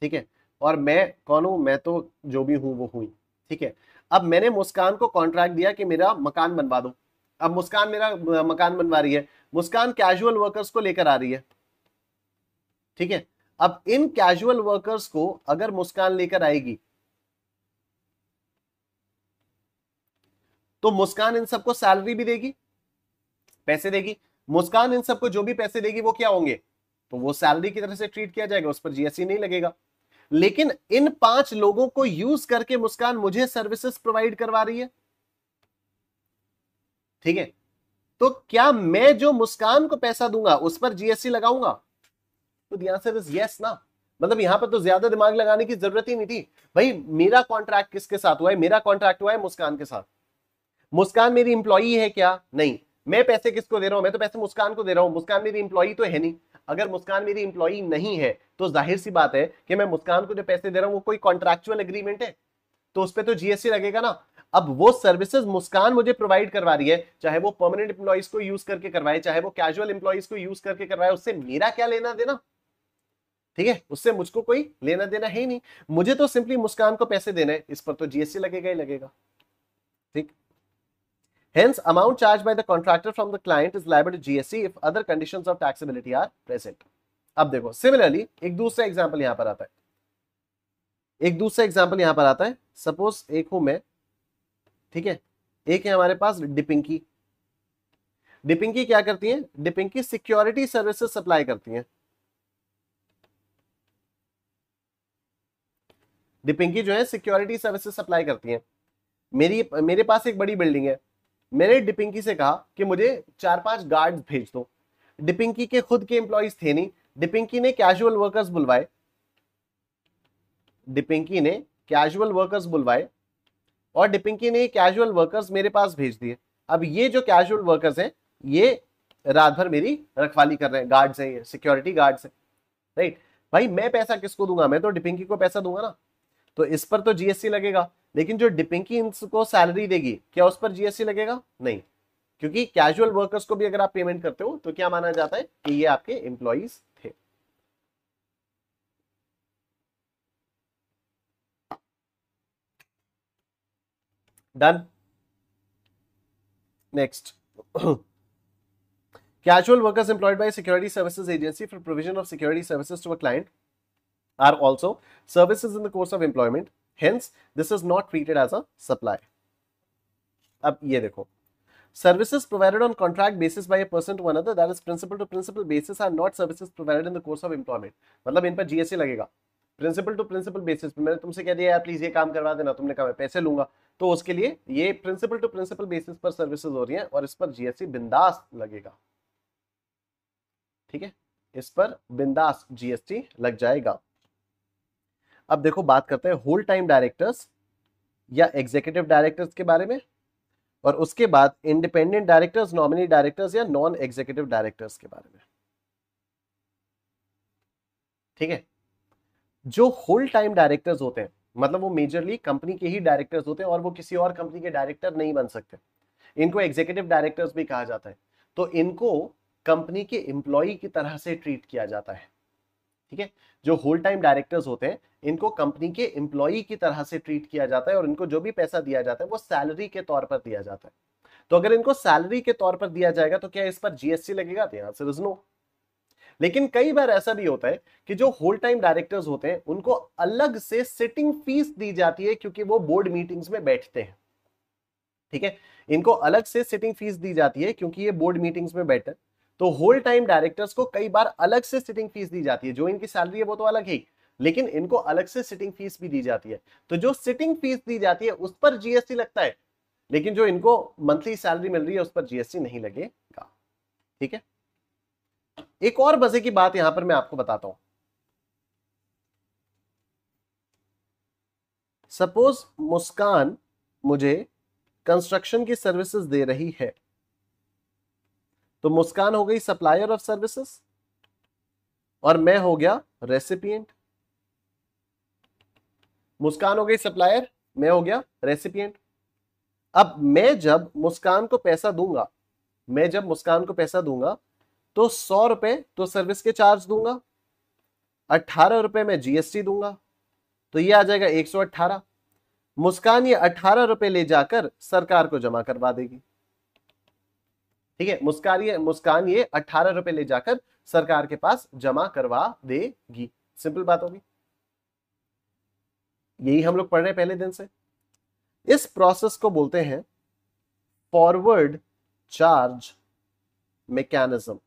ठीक है, और मैं कौन हूं, मैं तो जो भी हूं वो हुई। ठीक है, अब मैंने मुस्कान को कॉन्ट्रैक्ट दिया कि मेरा मकान बनवा दो। अब मुस्कान मेरा मकान बनवा रही है, मुस्कान कैजुअल वर्कर्स को लेकर आ रही है। ठीक है, अब इन कैजुअल वर्कर्स को अगर मुस्कान लेकर आएगी तो मुस्कान इन सबको सैलरी भी देगी, पैसे देगी। मुस्कान इन सबको जो भी पैसे देगी वो क्या होंगे, तो वो सैलरी की तरह से ट्रीट किया जाएगा, उस पर जीएसटी नहीं लगेगा। लेकिन इन 5 लोगों को यूज करके मुस्कान मुझे सर्विसेज प्रोवाइड करवा रही है। ठीक है, तो क्या मैं जो मुस्कान को पैसा दूंगा उस पर जीएसटी लगाऊंगा, तो द आंसर इज यस ना। मतलब यहां पर तो ज्यादा दिमाग लगाने की जरूरत ही नहीं थी भाई। मेरा कॉन्ट्रैक्ट किसके साथ हुआ है, मेरा कॉन्ट्रैक्ट हुआ है मुस्कान के साथ। मुस्कान मेरी इंप्लॉई है क्या, नहीं। मैं पैसे किसको दे रहा हूं, मैं तो पैसे मुस्कान को दे रहा हूं, मुस्कान मेरी इंप्लॉई तो है नहीं। अगर मुस्कान मेरी इंप्लॉई नहीं है तो जाहिर सी बात है कि मैं मुस्कान को जो पैसे दे रहा हूं वो कोई कॉन्ट्रैक्चुअल एग्रीमेंट है, तो उस पर तो जीएसटी लगेगा ना। अब वो सर्विसेज मुस्कान मुझे प्रोवाइड करवा रही है, चाहे वो परमानेंट एम्प्लॉइज को यूज करके करवाए, चाहे वो कैजुअल एम्प्लॉइज को यूज करके करवाए, उससे मेरा क्या लेना देना। ठीक है, उससे मुझको कोई लेना देना है ही नहीं, मुझे तो सिंपली मुस्कान को पैसे देना है, इस पर तो जीएसटी लगेगा ही लगेगा। ठीक, hence amount charged by the contractor from the client is liable to GST if other conditions of taxability are present। अब देखो सिमिलरली एक दूसरा एग्जांपल यहां पर आता है, एक दूसरा एग्जांपल यहां पर आता है। सपोज एक हूं मैं, ठीक है, एक है हमारे पास डिपिंकी। डिपिंकी क्या करती है, डिपिंकी सिक्योरिटी सर्विसेज सप्लाई करती हैं। डिपिंकी जो है सिक्योरिटी सर्विसेज सप्लाई करती हैं। मेरे पास एक बड़ी बिल्डिंग है, मैंने डिपिंकी से कहा कि मुझे 4-5 गार्ड्स भेज दो। डिपिंकी के खुद के एम्प्लॉइज थे नहीं, डिपिंकी ने कैजुअल वर्कर्स बुलवाए, डिपिंकी ने कैजुअल वर्कर्स बुलवाए और डिपिंकी ने कैजुअल वर्कर्स मेरे पास भेज दिए। अब ये जो कैजुअल वर्कर्स हैं ये रात भर मेरी रखवाली कर रहे हैं, गार्ड्स हैं, ये सिक्योरिटी गार्ड्स हैं, राइट। भाई मैं पैसा किसको दूंगा, मैं तो डिपिंकी को पैसा दूंगा ना, तो इस पर तो जीएसटी लगेगा। लेकिन जो डिपिंकी इनको सैलरी देगी, क्या उस पर जीएसटी लगेगा, नहीं, क्योंकि कैजुअल वर्कर्स को भी अगर आप पेमेंट करते हो तो क्या माना जाता है कि ये आपके एम्प्लॉइज थे। Done, next. Casual workers employed by a security services agency for provision of security services to a client are also services in the course of employment, hence this is not treated as a supply। अब ये देखो, Services provided on contract basis by a person to another, that is principal to principal basis, are not services provided in the course of employment. मतलब इन पर GST लगेगा principal to principal basis पे। मैंने तुमसे कह दिया यार प्लीज ये काम करवा देना, तुमने कहा मैं पैसे लूंगा, तो उसके लिए ये प्रिंसिपल टू प्रिंसिपल बेसिस पर सर्विसेज हो रही हैं और इस पर जीएसटी बिंदास लगेगा। ठीक है, इस पर बिंदास जीएसटी लग जाएगा। अब देखो बात करते हैं होल टाइम डायरेक्टर्स या एग्जीक्यूटिव डायरेक्टर्स के बारे में, और उसके बाद इंडिपेंडेंट डायरेक्टर्स, नॉमिनी डायरेक्टर्स या नॉन एग्जीक्यूटिव डायरेक्टर्स के बारे में। ठीक है, जो होल टाइम डायरेक्टर्स होते हैं मतलब वो मेजरली कंपनी के ही डायरेक्टर्स होते हैं और वो किसी और कंपनी के डायरेक्टर नहीं बन सकते, इनको एग्जीक्यूटिव डायरेक्टर्स भी कहा जाता है। तो इनको कंपनी के एम्प्लॉय की तरह से ट्रीट किया जाता है। ठीक है, जो होल टाइम डायरेक्टर्स होते हैं इनको कंपनी के एम्प्लॉय की तरह से ट्रीट किया जाता है और इनको जो भी पैसा दिया जाता है वो सैलरी के तौर पर दिया जाता है। तो अगर इनको सैलरी के तौर पर दिया जाएगा तो क्या इस पर जीएसटी लगेगा? तो आंसर इज नो। लेकिन कई बार ऐसा भी होता है कि जो होल टाइम डायरेक्टर्स होते हैं उनको अलग से सिटिंग फीस दी जाती है क्योंकि वो बोर्ड मीटिंग्स में बैठते हैं। ठीक है, इनको अलग से सिटिंग फीस दी जाती है क्योंकि ये बोर्ड मीटिंग्स में बैठे। तो होल टाइम डायरेक्टर्स को कई बार अलग से सिटिंग फीस दी जाती है, जो इनकी सैलरी है वो तो अलग ही, लेकिन इनको अलग से सिटिंग फीस भी दी जाती है। तो जो सिटिंग फीस दी जाती है उस पर जीएसटी लगता है, लेकिन जो इनको मंथली सैलरी मिल रही है उस पर जीएसटी नहीं लगेगा। ठीक है, एक और मजे की बात यहां पर मैं आपको बताता हूं। सपोज मुस्कान मुझे कंस्ट्रक्शन की सर्विसेज दे रही है, तो मुस्कान हो गई सप्लायर ऑफ सर्विसेज और मैं हो गया रेसिपिएंट। मुस्कान हो गई सप्लायर, मैं हो गया रेसिपिएंट। अब मैं जब मुस्कान को पैसा दूंगा, तो 100 रुपए तो सर्विस के चार्ज दूंगा, 18 रुपए में जीएसटी दूंगा, तो ये आ जाएगा 118। मुस्कान ये 18 रुपए ले जाकर सरकार को जमा करवा देगी। ठीक है, मुस्कान ये 18 रुपए ले जाकर सरकार के पास जमा करवा देगी। सिंपल बात होगी, यही हम लोग पढ़ रहे हैं पहले दिन से। इस प्रोसेस को बोलते हैं फॉरवर्ड चार्ज मैकेनिज्म।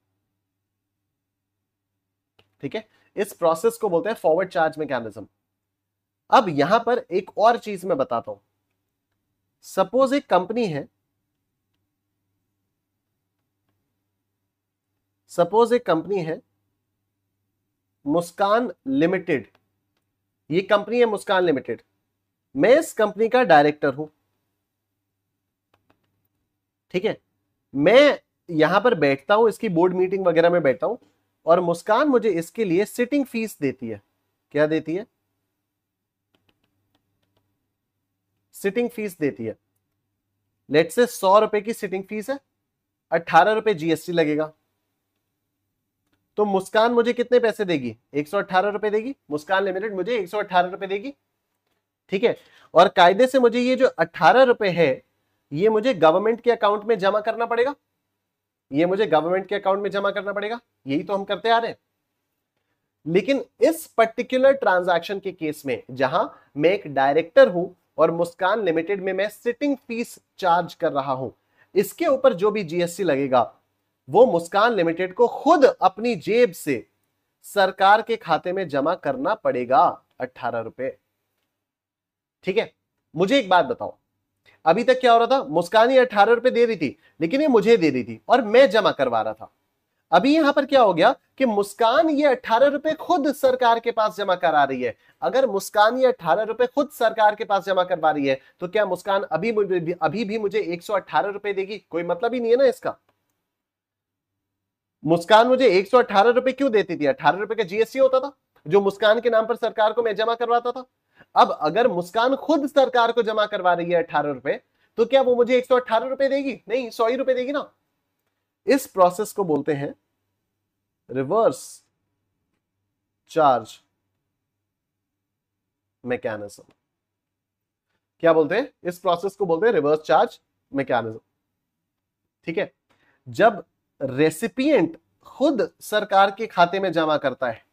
ठीक है, इस प्रोसेस को बोलते हैं फॉरवर्ड चार्ज मैकेनिज्म। अब यहां पर एक और चीज मैं बताता हूं। सपोज एक कंपनी है, मुस्कान लिमिटेड। ये कंपनी है मुस्कान लिमिटेड, मैं इस कंपनी का डायरेक्टर हूं। ठीक है, मैं यहां पर बैठता हूं, इसकी बोर्ड मीटिंग वगैरह में बैठता हूं और मुस्कान मुझे इसके लिए सिटिंग फीस देती है। क्या देती है? सिटिंग फीस देती है। लेट्स से 100 रुपए की सिटिंग फीस है, 18 रुपए जीएसटी लगेगा। तो मुस्कान मुझे कितने पैसे देगी? 118 रुपए देगी। मुस्कान लिमिटेड मुझे 118 रुपए देगी। ठीक है, और कायदे से मुझे ये जो 18 रुपए है ये मुझे गवर्नमेंट के अकाउंट में जमा करना पड़ेगा। यही तो हम करते आ रहे हैं। लेकिन इस पर्टिकुलर ट्रांजैक्शन के केस में जहां मैं एक डायरेक्टर हूं और मुस्कान लिमिटेड में मैं सिटिंग फीस चार्ज कर रहा हूं, इसके ऊपर जो भी जीएसटी लगेगा वो मुस्कान लिमिटेड को खुद अपनी जेब से सरकार के खाते में जमा करना पड़ेगा, 18 रुपए। ठीक है, मुझे एक बात बताओ, अभी तक क्या हो रहा था? मुस्कान ये 18 रुपए दे रही थी, लेकिन ये मुझे दे रही थी और मैं जमा करवा रहा था। अभी यहां पर क्या हो गया कि मुस्कान ये 18 रुपए खुद सरकार के पास जमा करा रही है। अगर मुस्कान ये 18 रुपए खुद सरकार के पास जमा करवा रही है तो क्या मुस्कान अभी भी मुझे 118 रुपए देगी? कोई मतलब ही नहीं है ना इसका। मुस्कान मुझे 118 रुपए क्यों देती थी? 18 रुपए का जीएसटी होता था जो मुस्कान के नाम पर सरकार को मैं जमा करवाता था। अब अगर मुस्कान खुद सरकार को जमा करवा रही है 18 रुपए, तो क्या वो मुझे 118 रुपए देगी? नहीं, 100 ही रुपए देगी ना। इस प्रोसेस को बोलते हैं रिवर्स चार्ज मैकेनिज्म। क्या बोलते हैं? इस प्रोसेस को बोलते हैं रिवर्स चार्ज मैकेनिज्म। ठीक है, जब रेसिपिएंट खुद सरकार के खाते में जमा करता है,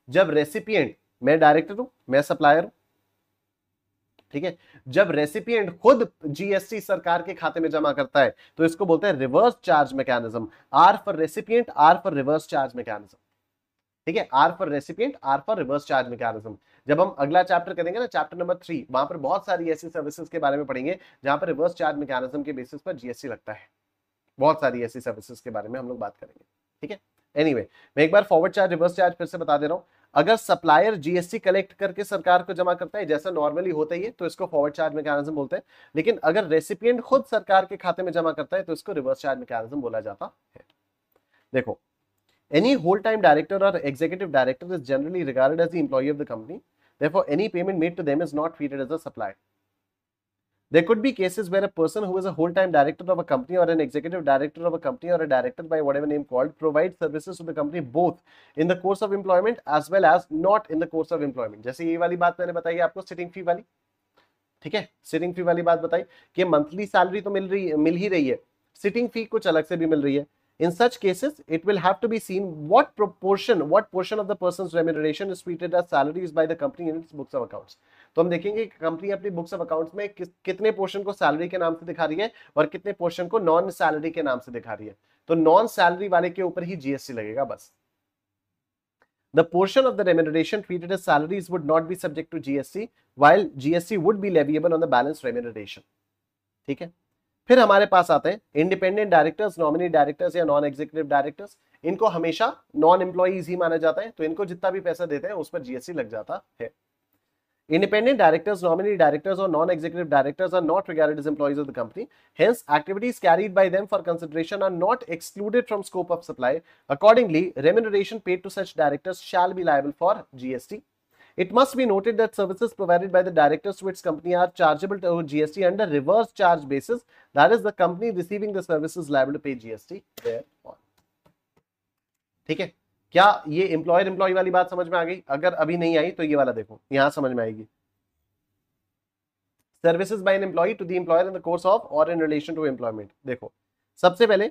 जब रेसिपिएंट, मैं डायरेक्टर हूं, मैं सप्लायर हूं, ठीक है, जब रेसिपिएंट खुद जीएसटी सरकार के खाते में जमा करता है तो इसको बोलते हैं reverse charge mechanism. R for recipient, R for reverse charge mechanism. ठीक है, R for recipient, R for reverse charge mechanism. जब हम अगला चैप्टर करेंगे ना, चैप्टर नंबर 3, वहां पर बहुत सारी ऐसी सर्विसेज के बारे में पढ़ेंगे जहां पर रिवर्स चार्ज मैकेनिज्म के बेसिस पर जीएसटी लगता है। बहुत सारी ऐसी सर्विसेज के बारे में हम लोग बात करेंगे। ठीक है, एनीवे मैं एक बार फॉरवर्ड चार्ज रिवर्स चार्ज फिर से बता दे रहा हूं। अगर सप्लायर जीएसटी कलेक्ट करके सरकार को जमा करता है जैसा नॉर्मली होता ही है तो इसको फॉरवर्ड चार्ज मैकेनिज्म बोलते हैं, लेकिन अगर रेसिपिएंट खुद सरकार के खाते में जमा करता है तो इसको रिवर्स चार्ज मैकेनिज्म बोला जाता है। देखो, any whole-time director or executive director is generally regarded as the employee of the company. Therefore, any payment made to them is not treated as a supply. There could be cases where a person who is a whole-time director of a company or an executive director of a company or a director by whatever name called provides services to the company both in the course of employment as well as not in the course of employment. जैसे ये वाली बात मैंने बताई आपको sitting फी वाली, ठीक है, सिटिंग फी वाली बात बताई कि मंथली सैलरी तो मिल ही रही है, सिटिंग फी कुछ अलग से भी मिल रही है। In such cases, it will have to be seen what portion of the person's remuneration is treated as salaries by the company in its books of accounts. तो हम देखेंगे कि कंपनी अपनी बुक्स ऑफ अकाउंट्स में कितने portion को salary के नाम से दिखा रही है और कितने पोर्शन को नॉन सैलरी के नाम से दिखा रही है। तो नॉन सैलरी वाले के ऊपर ही जीएसटी लगेगा बस। The portion of the remuneration treated as salaries would not be subject to GST, while GST would be leviable on the balance remuneration. ठीक है, फिर हमारे पास आते हैं इंडिपेंडेंट डायरेक्टर्स, नॉमिनी डायरेक्टर्स या नॉन एग्जीक्यूटिव डायरेक्टर्स। इनको हमेशा नॉन एम्प्लॉइज ही माना जाता है, तो इनको जितना भी पैसा देते हैं उस पर जीएसटी लग जाता है। Independent directors, nominee directors or non-executive directors are not regarded as employees of the company. Hence, activities carried by them for consideration are not excluded from scope of supply. Accordingly, remuneration paid to such directors shall be liable for GST. It must be noted that services provided by the directors to its company are chargeable to GST under reverse charge basis. That is, the company receiving the service is liable to pay GST thereon. ठीक है, क्या ये employer employ वाली बात समझ में आ गई? अगर अभी नहीं आई तो ये वाला देखो, यहां समझ में आएगी। Services by an employee to the employer in the course of और इन रिलेशन टू एम्प्लॉयमेंट। देखो, सबसे पहले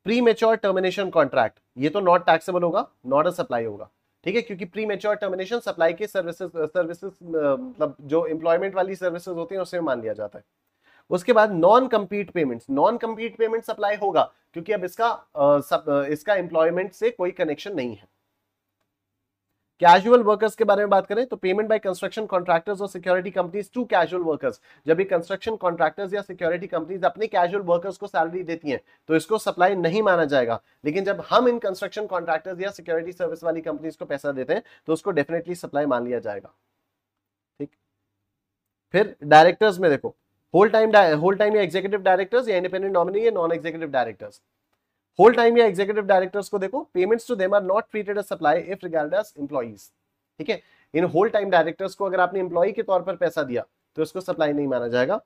प्री मेच्योर टर्मिनेशन कॉन्ट्रैक्ट, ये तो नॉट टैक्सेबल होगा, नॉट अ सप्लाई होगा। ठीक है, क्योंकि प्री मेच्योर टर्मिनेशन सप्लाई के सर्विसेज मतलब जो एम्प्लॉयमेंट वाली सर्विसेज होती हैं उसमें मान लिया जाता है। उसके बाद non compete payments, non compete payment supply होगा क्योंकि अब इसका एम्प्लॉयमेंट से कोई कनेक्शन नहीं है। कैजुअल वर्कर्स के बारे में बात करें तो पेमेंट बाय कंस्ट्रक्शन कॉन्ट्रैक्टर्स और security companies to casual workers. जब भी कंस्ट्रक्शन कॉन्ट्रैक्टर्स या सिक्योरिटी कंपनीज अपने कैजुअल वर्कर्स को सैलरी देती हैं तो इसको सप्लाई नहीं माना जाएगा, लेकिन जब हम इन कंस्ट्रक्शन कॉन्ट्रैक्टर्स या सिक्योरिटी सर्विस वाली कंपनीज को पैसा देते हैं तो उसको डेफिनेटली सप्लाई मान लिया जाएगा। ठीक, फिर डायरेक्टर्स में देखो, होल टाइम या एग्जीक्यूटिव डायरेक्टर्स या इंडिपेंडेंट नॉमिनी या non executive directors. Whole time या एग्जीक्यूटिव डायरेक्टर्स को देखो, payments to them are not treated as supply if regarded as employees. ठीक है, इन होल टाइम डायरेक्टर्स को अगर आपने एम्प्लॉई के तौर पर पैसा दिया तो इसको सप्लाई नहीं माना जाएगा।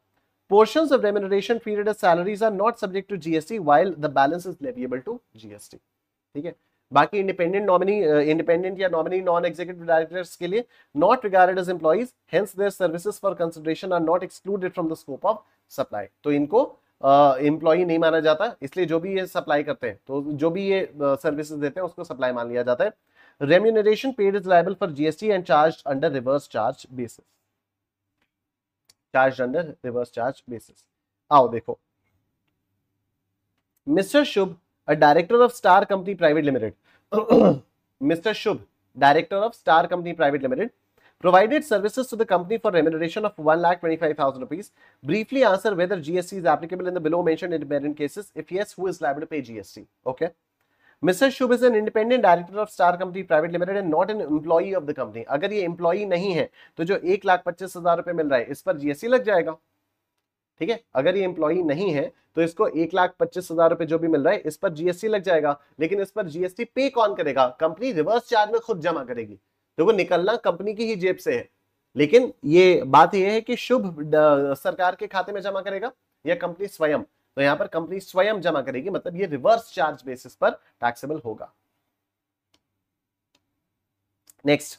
Portions of remuneration treated as salaries are not subject to GST while the balance is leviable to GST. ठीक है, बाकी इंडिपेंडेंट या नॉमिनी नॉन एग्जीक्यूटिव डायरेक्टर्स के लिए not regarded as employees, hence their services for consideration are not excluded from the scope of supply. तो इनको employee नहीं माना जाता, इसलिए जो भी ये सप्लाई करते हैं तो जो भी ये सर्विसेज देते हैं उसको सप्लाई मान लिया जाता है। Remuneration paid is liable for GST and charge under reverse charge basis. Charge under reverse charge basis. आओ देखो, mister Shubh, a director of star company private limited mister Shubh, director of star company private limited provided services to the company for remuneration of 1,25,000 rupees. Briefly answer whether GST is applicable in the below mentioned independent cases. If yes, who is liable to pay GST? Okay. Mr. Shubh is an independent director of Star Company Private Limited and not an employee of the company. अगर ये employee नहीं है तो जो 1,25,000 रुपए मिल रहा है इस पर GST लग जाएगा। ठीक है, अगर ये employee नहीं है तो इसको 1,25,000 रुपए जो भी मिल रहा है इस पर GST लग जाएगा, लेकिन इस पर GST पे कौन करेगा? कंपनी रिवर्स चार्ज में खुद जमा करेगी। देखो, निकलना कंपनी की ही जेब से है, लेकिन ये बात यह है कि शुभ सरकार के खाते में जमा करेगा या कंपनी स्वयं। तो यहां पर कंपनी स्वयं जमा करेगी, मतलब ये रिवर्स चार्ज बेसिस पर टैक्सेबल होगा। Next,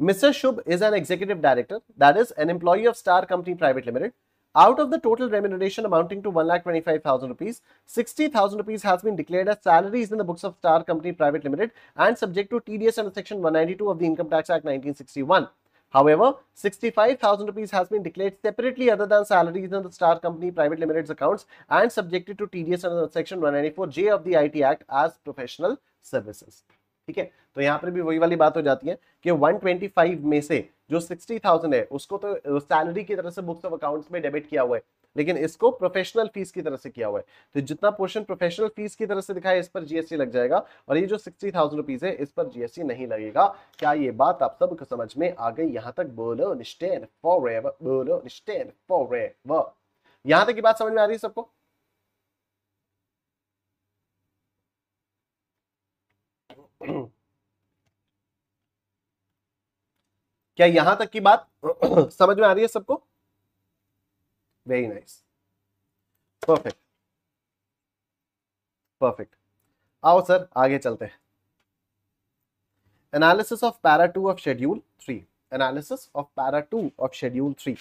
mister Shubh is an executive director, that is an employee of star company private limited. Out of the total remuneration amounting to 1,25,000 rupees, 60,000 rupees has been declared as salaries in the books of Star Company Private Limited and subject to TDS under Section 192 of the Income Tax Act 1961. However, 65,000 rupees has been declared separately other than salaries in the Star Company Private Limited's accounts and subjected to TDS under section 194J of the IT Act as professional services. ठीक है, तो यहाँ पर भी वही वाली बात हो जाती है कि 125 में से जो 60,000 है उसको तो सैलरी की तरह से बुक्स ऑफ अकाउंट्स में डेबिट किया हुआ है, लेकिन इसको प्रोफेशनल फीस की तरह से किया हुआ है, तो जितना पोर्शन प्रोफेशनल फीस की तरह से दिखा है इस पर जीएसटी लग जाएगा, और ये जो 60,000 रुपीज है इस पर जीएसटी नहीं लगेगा। क्या ये बात आप सबको समझ में आ गई? यहां तक बोलो निश्चय फॉरएवर, बोलो निश्चय फॉरएवर। यहां तक की बात समझ में आ रही है सबको? क्या यहां तक की बात समझ में आ रही है सबको? Very nice, perfect perfect. आओ सर आगे चलते हैं। Analysis of para 2 of schedule 3, analysis of para 2 of schedule 3।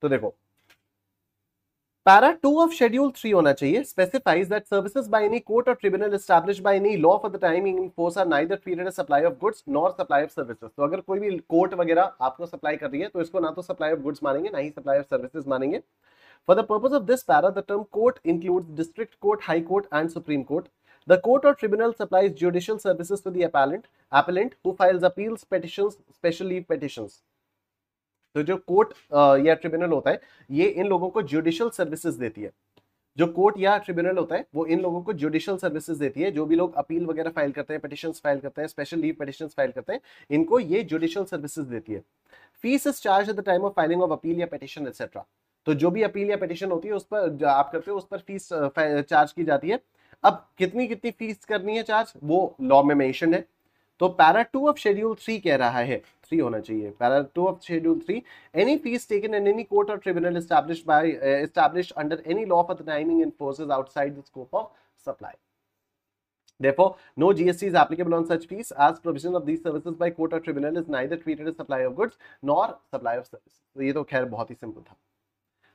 तो देखो पैरा 2 ऑफ शेड्यूल 3 होना चाहिए, specifies that services by any court और tribunal established by any law for the time in force are neither treated as supply of goods nor supply of services. तो अगर कोई भी court वगैरह आपको supply कर रही है तो इसको ना तो सप्लाई ऑफ गुड्स मानेंगे ना ही सप्लाई ऑफ सर्विसेज मानेंगे। For the purpose of this para, the term court includes district court, high court, and supreme court. The court or tribunal supplies judicial services to the appellant who files appeals, petitions, special leave petitions. तो जो court या tribunal होता है ये इन लोगों को judicial services देती है। जो कोर्ट या ट्रिब्यूनल होता है वो इन लोगों को जुडिशियल सर्विसेज देती है। जो भी लोग अपील वगैरह फाइल करते हैं, पिटिशंस फाइल करते हैं, स्पेशल लीव पिटिशंस फाइल करते हैं, इनको ये जुडिशियल सर्विसेज देती है। Fees is charge at the time of filing of appeal या पिटिशन एटसेट्रा। तो जो भी अपील या पिटिशन होती है उस पर आप करते हो उस पर फीस चार्ज की जाती है। अब कितनी कितनी फीस करनी है चार्ज वो लॉ में मेंशन है। तो पैरा 2 ऑफ शेड्यूल 3 कह रहा है, 3 होना चाहिए, para 2 of schedule 3, any fees taken in any court और tribunal established under any law for the timing enforces outside the scope of supply. Therefore, no GST is applicable on such fees as provision of these services by court or tribunal is neither treated as supply of goods nor supply of services. तो ये तो खैर बहुत ही simple था।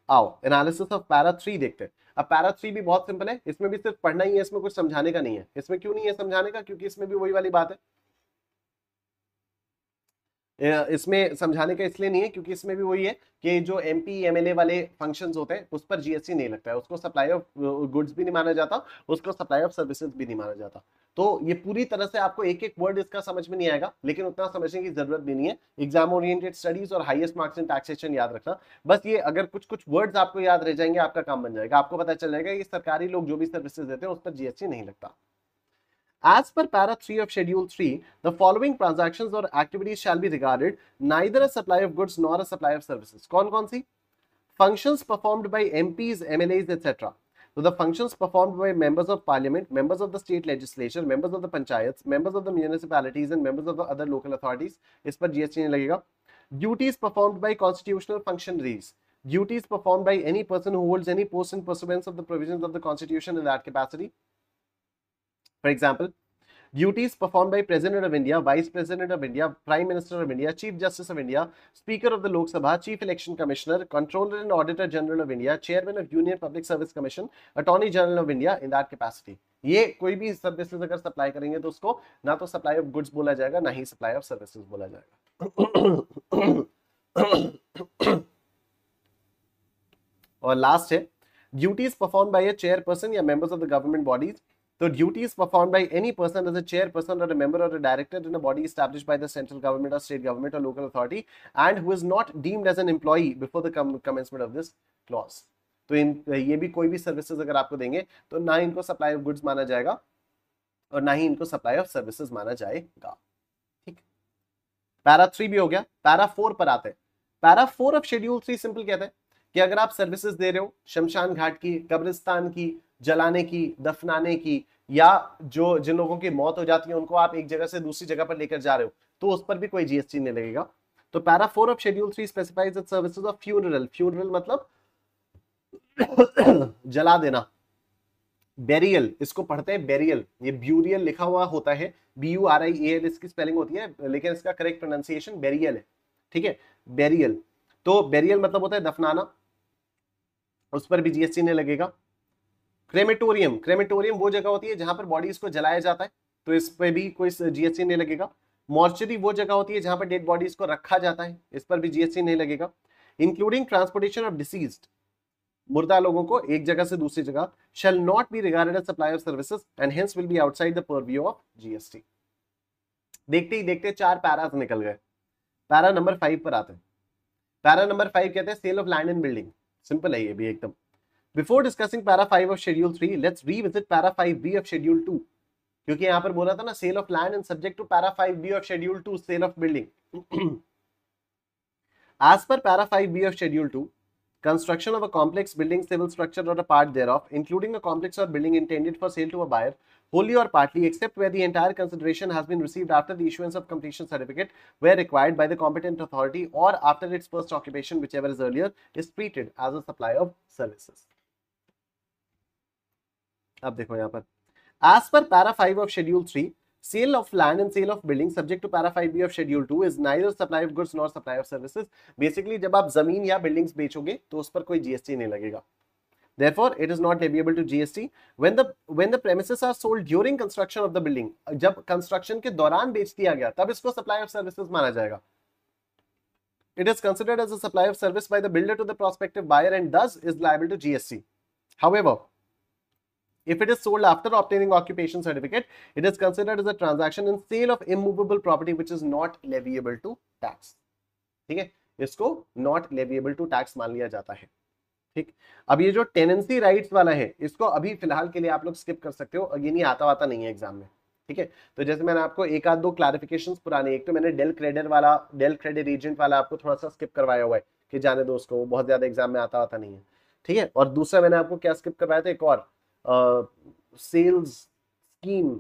आओ analysis of para 3 देखते हैं। अब पैरा 3 भी बहुत सिंपल है, इसमें भी सिर्फ पढ़ना ही है, इसमें कुछ समझाने का नहीं है। इसमें क्यों नहीं है समझाने का? क्योंकि इसमें भी वही वाली बात है, इसमें समझाने का इसलिए नहीं है क्योंकि इसमें भी वही है कि जो एमपी एमएलए वाले फंक्शंस होते हैं उस पर जीएसटी नहीं लगता है, उसको सप्लाई ऑफ गुड्स भी नहीं माना जाता, उसको सप्लाई ऑफ सर्विसेज भी नहीं माना जाता। तो ये पूरी तरह से आपको एक एक वर्ड इसका समझ में नहीं आएगा, लेकिन उतना समझने की जरूरत भी नहीं है। एग्जाम ओरिएंटेड स्टडीज और हाईएस्ट मार्क्स इन टैक्सेशन याद रखना, बस ये अगर कुछ कुछ वर्ड्स आपको याद रह जाएंगे आपका काम बन जाएगा। आपको पता चल जाएगा कि सरकारी लोग जो भी सर्विसेज देते हैं उस पर जीएसटी नहीं लगता। As per para 3 of schedule 3, the following transactions or activities shall be regarded neither a supply of goods nor a supply of services. कौन सी? Functions performed by MPs, MLAs, etc. So the functions performed by members of parliament, members of the state legislature, members of the panchayats, members of the municipalities and members of the other local authorities, इस पर GST नहीं लगेगा। Duties performed by constitutional functionaries, duties performed by any person who holds any post in pursuance of the provisions of the constitution in that capacity. For example, duties performed by President of India, Vice President of India, Prime Minister of India, Chief Justice of India, Speaker of the Lok Sabha, Chief Election Commissioner, Controller and Auditor General of India, Chairman of Union Public Service Commission, Attorney General of India in that capacity. ये कोई भी services अगर supply करेंगे तो उसको ना तो supply of goods बोला जाएगा ना ही सप्लाई ऑफ सर्विसेज बोला जाएगा। और लास्ट है duties perform by a chairperson या members of the government bodies. So duties performed by any person as a chairperson or a member or a director in a body established by the central government or state government or local authority and who is not deemed as an employee before the commencement of this clause. तो ये भी कोई भी services अगर आपको देंगे तो ना इनको सप्लाई ऑफ गुड्स माना जाएगा और ना ही इनको सप्लाई ऑफ सर्विसेज माना जाएगा। ठीक, पैरा 3 भी हो गया। पैरा 4 पर आते हैं। पैरा 4 ऑफ शेड्यूल 3 सिंपल कहते हैं कि अगर आप सर्विसेज दे रहे हो शमशान घाट की, कब्रिस्तान की, जलाने की, दफनाने की, या जो जिन लोगों की मौत हो जाती है उनको आप एक जगह से दूसरी जगह पर लेकर जा रहे हो तो उस पर भी कोई जीएसटी नहीं लगेगा। तो para 4 of schedule 3 specifies that services of funeral, funeral मतलब जला देना, बेरियल इसको पढ़ते हैं बेरियल, ये ब्यूरियल लिखा हुआ होता है, BURIAL इसकी स्पेलिंग होती है, लेकिन इसका करेक्ट प्रोनाउंसिएशन बेरियल है। ठीक है, बेरियल। तो बेरियल मतलब होता है दफनाना, उस पर भी जीएसटी नहीं लगेगा। क्रेमेटोरियम, क्रेमेटोरियम वो जगह होती है जहां पर बॉडीज को जलाया जाता है तो इस पे भी कोई जीएसटी नहीं लगेगा। मॉर्चरी वो जगह होती है जहां पर डेड बॉडीज को रखा जाता है, इस पर भी जीएसटी नहीं लगेगा। इंक्लूडिंग ट्रांसपोर्टेशन ऑफ डिसीज्ड, मुर्दा लोगों को एक जगह से दूसरी जगह, shall not be regarded as supply of services and hence will be outside the purview of GST। देखते ही देखते 4 पैरास निकल गए। पैरा नंबर 5 पर आते हैं। पैरा नंबर 5 कहते हैं sale of land and building. Simple है ये भी एकदम। Before discussing para 5 of schedule 3, let's revisit para 5B of schedule 2, क्योंकि यहां पर बोला था ना sale of land and subject to para 5B of schedule 2 sale of building. As per para 5B of schedule 2, construction of a complex building, civil structure or a part thereof, including a complex or building intended for sale to a buyer, wholly or partly, except where the entire consideration has been received after the issuance of completion certificate, where required by the competent authority, or after its first occupation, whichever is earlier, is treated as a supply of services। अब देखो यहाँ पर, as per para 5 of schedule 3, sale of land and sale of building subject to para 5B of schedule 2 is neither supply of goods nor supply of services। Basically जब आप जमीन या buildings बेचोगे तो उस पर कोई जीएसटी नहीं लगेगा। Therefore, it is not leviable to GST when the premises are sold during construction of the building। जब कंस्ट्रक्शन के दौरान बेच दिया गया तब इसको सप्लाई ऑफ सर्विसेज माना जाएगा। It is considered as a supply of service by the builder to the prospective buyer and thus is liable to GST। However, if it is sold after obtaining occupation certificate, it is considered as a transaction in sale of immovable property which is not leviable to tax। ठीक है, इसको not leviable to tax मान लिया जाता है। ठीक, अब ये जो टेनेंसी राइट्स वाला है इसको अभी फिलहाल के लिए आप लोग स्किप कर सकते हो, ये नहीं आता नहीं है एग्जाम में। ठीक है, तो जैसे मैंने आपको एक आध दो क्लैरिफिकेशंस पुराने, एक तो मैंने डेल क्रेडिट एजेंट वाला आपको थोड़ा सा स्किप करवाया हुआ है कि जाने दो उसको, बहुत ज्यादा एग्जाम में आता नहीं है। ठीक है, और दूसरा मैंने आपको क्या स्किप करवाया था, एक और sales scheme,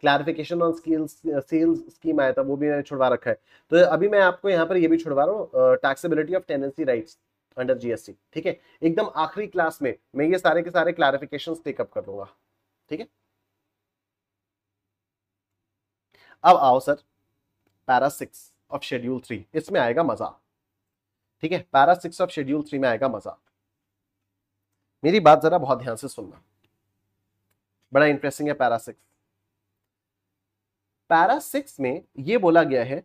clarification on sales scheme आया था, वो भी मैंने छुड़वा रखा है। तो अभी मैं आपको यहाँ पर ये भी छुड़वा रहा हूँ, taxability of tenancy rights under GST. ठीक है, एकदम आखिरी क्लास में मैं ये सारे के सारे क्लैरिफिकेशंस टेकअप कर दूंगा। ठीक है, अब आओ सर पैरा 6 ऑफ शेड्यूल 3, इसमें आएगा मजा। ठीक है, पैरा 6 ऑफ शेड्यूल 3 में आएगा मजा। मेरी बात जरा बहुत ध्यान से सुनना, बड़ा इंटरेस्टिंग है पैरा 6। पैरा 6 में यह बोला गया है